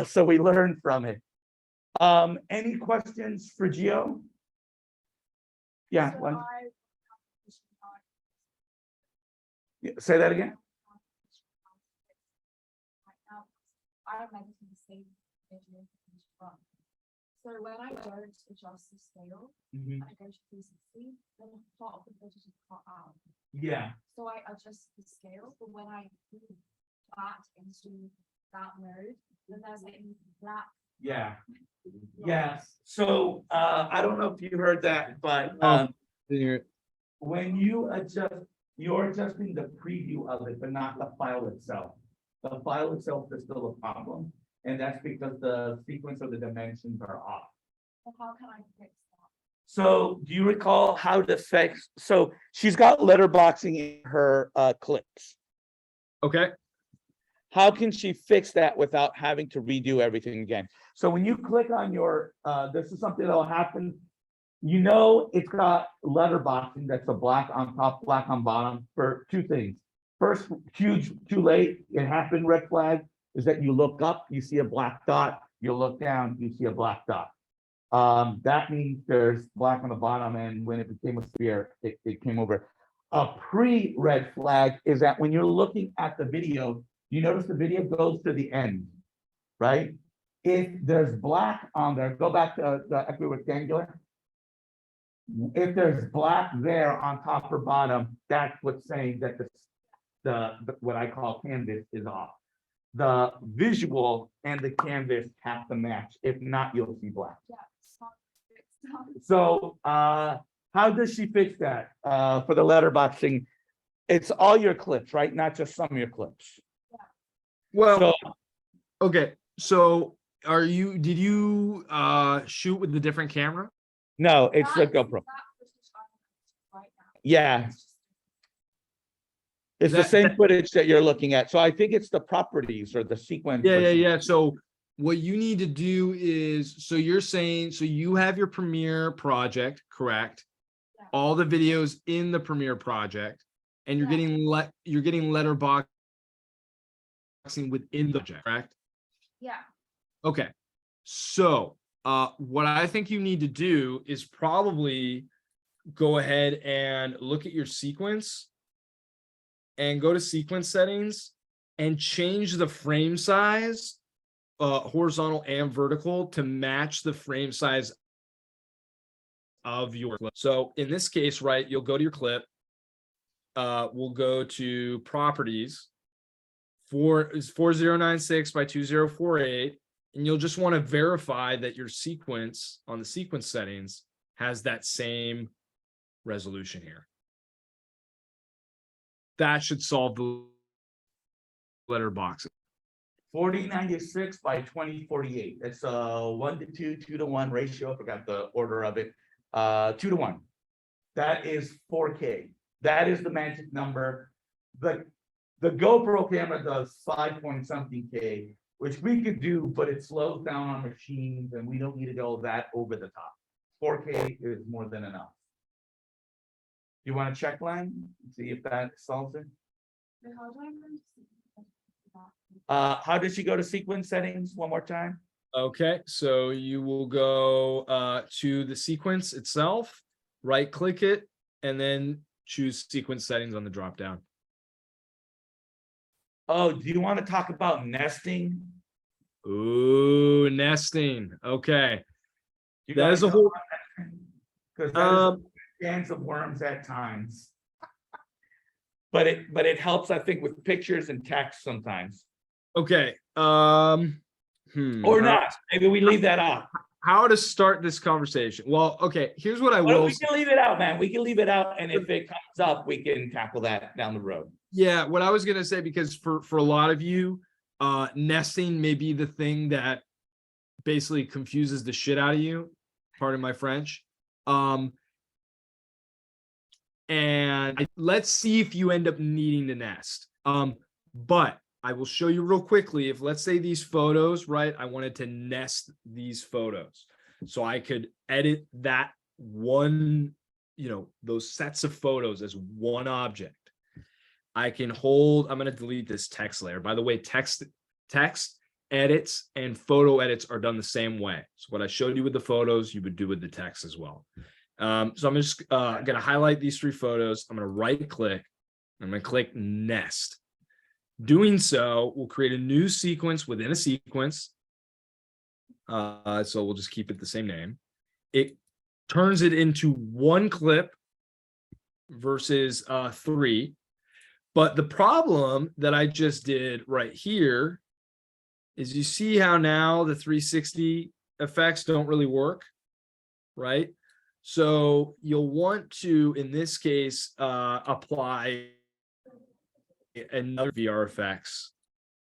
So we learn from it. Any questions for Gio? Yeah, So one. I- Say that again. I imagine the same video from. So when I don't adjust the scale, Mhm. I go to 360, then part of the footage is cut out. Yeah, So I adjust the scale, but when I move that into that mode, then there's like black. yeah. Yes, so I don't know if you heard that, but when you adjust, you're adjusting the preview of it, but not the file itself. The file itself is still a problem, and that's because the sequence of the dimensions are off. So how can I fix that? So do you recall how to fix, so she's got letterboxing in her clips. Okay. How can she fix that without having to redo everything again? So when you click on your, this is something that'll happen. You know, it's got letterboxing that's a black on top, black on bottom for two things. First, huge, too late, it happened, red flag, is that you look up, you see a black dot, you look down, you see a black dot. That means there's black on the bottom, and when it became a sphere, it came over. A pre-red flag is that when you're looking at the video, you notice the video goes to the end, right? If there's black on there, go back to the equirectangular. If there's black there on top or bottom, that's what's saying that the what I call canvas is off. The visual and the canvas have to match. If not, you'll see black. Yeah, it's not fixed. So how does she fix that? For the letterboxing, it's all your clips, right? Not just some of your clips. Well, So okay. So did you shoot with a different camera? no, it's the That- GoPro. that footage I'm right now. Yeah, It's just- it's the That- same that- footage that you're looking at. So I think it's the properties or the sequence. or Yeah. So what you need to do is, so you're saying, so you have your Premiere project, correct? Yeah. All the videos in the Premiere project, and you're Yeah. getting letterboxing within the project, correct? Yeah, Okay. So what I think you need to do is probably go ahead and look at your sequence and go to sequence settings and change the frame size, horizontal and vertical, to match the frame size of your clip. So in this case, right, you'll go to your clip. We'll go to properties. 4096 by 2048. And you'll just want to verify that your sequence on the sequence settings has that same resolution here. That should solve the letterbox. 4096 by 2048. It's a 1:2, 2:1 ratio. I forgot the order of it. 2:1. That is 4K. That is the magic number. The GoPro camera does 5 point something K, which we could do, but it slows down on machines and we don't need to go that over the top. 4K is more than enough. You want to check line? See if that solves it? so how do I go to see that? How did she go to sequence settings one more time? Okay, so you will go to the sequence itself, right click it, and then choose sequence settings on the drop down. Oh, do you want to talk about nesting? Ooh, nesting. Okay. You That is guys a know whole- about nesting? Because Um, cans of worms at times. But it helps, I think, with pictures and text sometimes. okay. Or not. Maybe we leave that out. How to start this conversation? Well, okay, here's what I Well, will we say. can leave it out, man. We can leave it out, and if it comes up, we can tackle that down the road. Yeah, what I was gonna say, because for a lot of you, nesting may be the thing that basically confuses the shit out of you. Pardon my French. And let's see if you end up needing to nest. But I will show you real quickly. If let's say these photos, right? I wanted to nest these photos, so I could edit that one, those sets of photos as one object. I can hold, I'm going to delete this text layer. By the way, text edits and photo edits are done the same way. So what I showed you with the photos, you would do with the text as well. So I'm just going to highlight these 3 photos. I'm going to right click. I'm going to click nest. Doing so will create a new sequence within a sequence. So we'll just keep it the same name. It turns it into 1 clip versus 3. But the problem that I just did right here is, you see how now the 360 effects don't really work, right? So you'll want to, in this case, apply another VR effects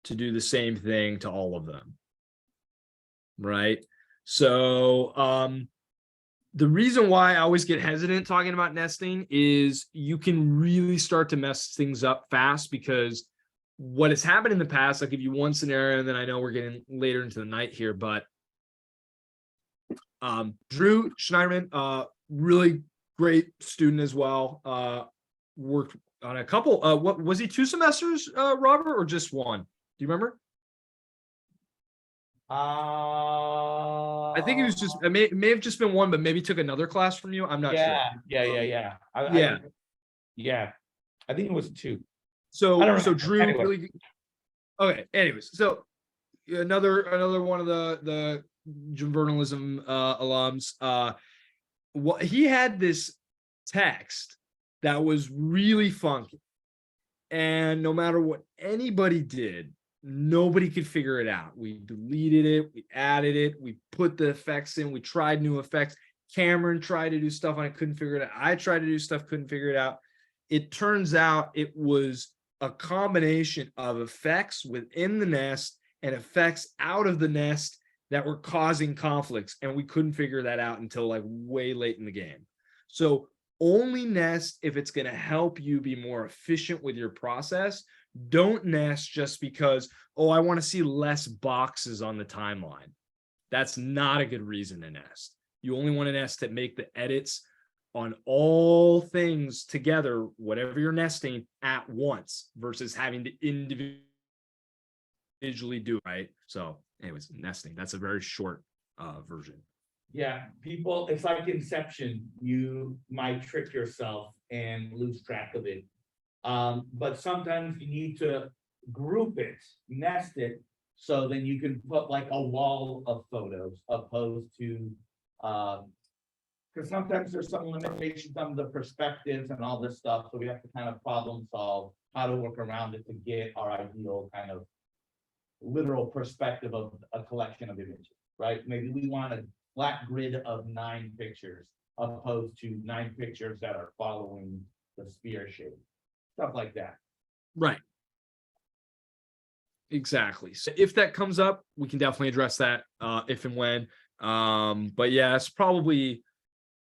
to do the same thing to all of them, right? So the reason why I always get hesitant talking about nesting is you can really start to mess things up fast, because what has happened in the past, I'll give you one scenario, and then I know we're getting later into the night here, but Drew Schneiderman, really great student as well, worked on a couple, what was he, 2 semesters, Robert, or just 1? Do you remember? I think it was just, it may have just been 1, but maybe took another class from you. I'm not sure. Yeah. Yeah. I think it was 2. I So don't so know. Drew Anyway. really. Okay. Anyways, so another one of the journalism alums. What he had this text that was really funky, and no matter what anybody did, nobody could figure it out. We deleted it, we added it, we put the effects in, we tried new effects. Cameron tried to do stuff and I couldn't figure it out. I tried to do stuff, couldn't figure it out. It turns out it was a combination of effects within the nest and effects out of the nest that were causing conflicts, and we couldn't figure that out until like way late in the game. So only nest if it's going to help you be more efficient with your process. Don't nest just because, oh, I want to see less boxes on the timeline. That's not a good reason to nest. You only want to nest to make the edits on all things together, whatever you're nesting, at once, versus having to individually do it, right? So anyways, nesting, that's a very short version. Yeah, people, it's like Inception. You might trick yourself and lose track of it. But sometimes you need to group it, nest it, so then you can put like a wall of photos opposed to, because sometimes there's some limitations on the perspectives and all this stuff, so we have to kind of problem solve how to work around it to get our ideal kind of literal perspective of a collection of images, right? Maybe we want a flat grid of 9 pictures opposed to 9 pictures that are following the sphere shape, stuff like that. Right. Exactly. So if that comes up, we can definitely address that if and when. But yeah, it's probably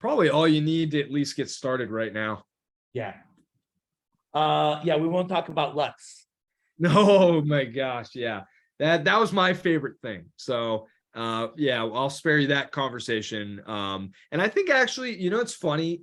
all you need to at least get started right now. Yeah. Yeah, we won't talk about LUTs. Oh my gosh, yeah. That was my favorite thing. So yeah, I'll spare you that conversation. And I think actually, it's funny.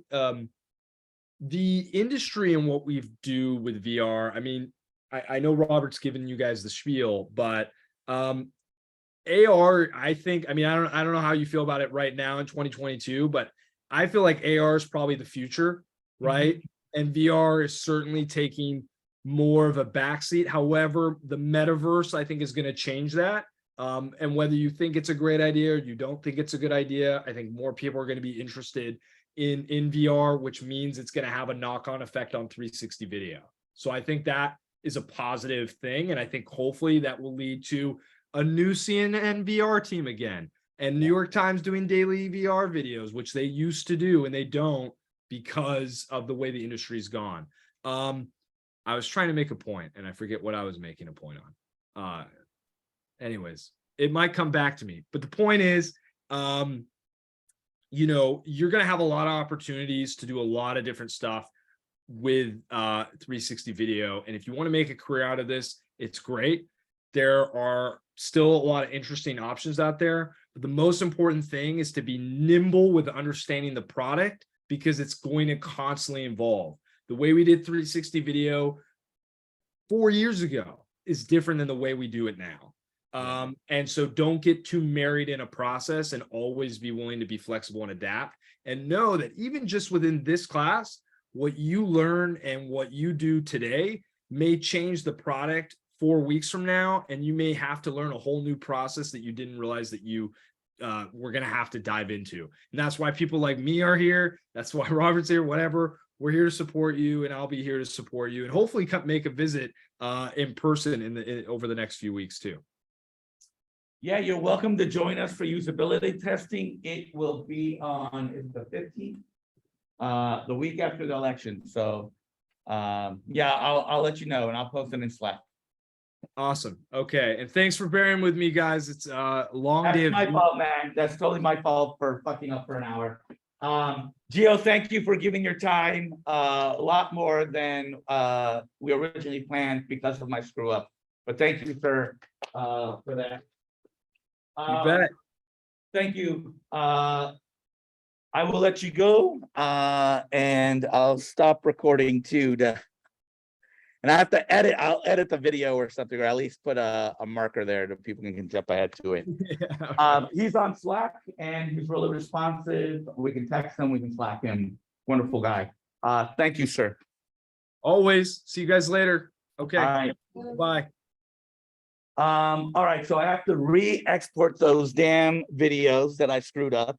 The industry and what we do with VR, I mean, I know Robert's given you guys the spiel, but AR, I think, I mean, I don't know how you feel about it right now in 2022, but I feel like AR is probably the future, right? And VR is certainly taking more of a backseat. However, the metaverse, I think, is going to change that. And whether you think it's a great idea or you don't think it's a good idea, I think more people are going to be interested in VR, which means it's going to have a knock-on effect on 360 video. So I think that is a positive thing. And I think hopefully that will lead to a new CNN VR team again, and New York Times doing daily VR videos, which they used to do and they don't because of the way the industry's gone. I was trying to make a point and I forget what I was making a point on. Anyways, it might come back to me, but the point is, you know, you're going to have a lot of opportunities to do a lot of different stuff with 360 video. And if you want to make a career out of this, it's great. There are still a lot of interesting options out there, but the most important thing is to be nimble with understanding the product, because it's going to constantly evolve. The way we did 360 video 4 years ago is different than the way we do it now. And so don't get too married in a process, and always be willing to be flexible and adapt, and know that even just within this class, what you learn and what you do today may change the product 4 weeks from now, and you may have to learn a whole new process that you didn't realize that you were going to have to dive into. And that's why people like me are here. That's why Robert's here, whatever. We're here to support you, and I'll be here to support you, and hopefully come make a visit in person over the next few weeks too. Yeah, you're welcome to join us for usability testing. It will be on the 15th, the week after the election. So yeah, I'll let you know, and I'll post it in Slack. Awesome. Okay. And thanks for bearing with me, guys. It's a long day. That's my fault, man. That's totally my fault for fucking up for an hour. Gio, thank you for giving your time, a lot more than we originally planned because of my screw up. But thank you, sir, for that. You bet. Thank you. I will let you go, and I'll stop recording too. And I have to edit. I'll edit the video or something, or at least put a marker there that people can jump ahead to it. Yeah. He's on Slack and he's really responsive. We can text him. We can Slack him. Wonderful guy. Thank you, sir. Always. See you guys later. Okay. All right. Bye. All right. So I have to re-export those damn videos that I screwed up.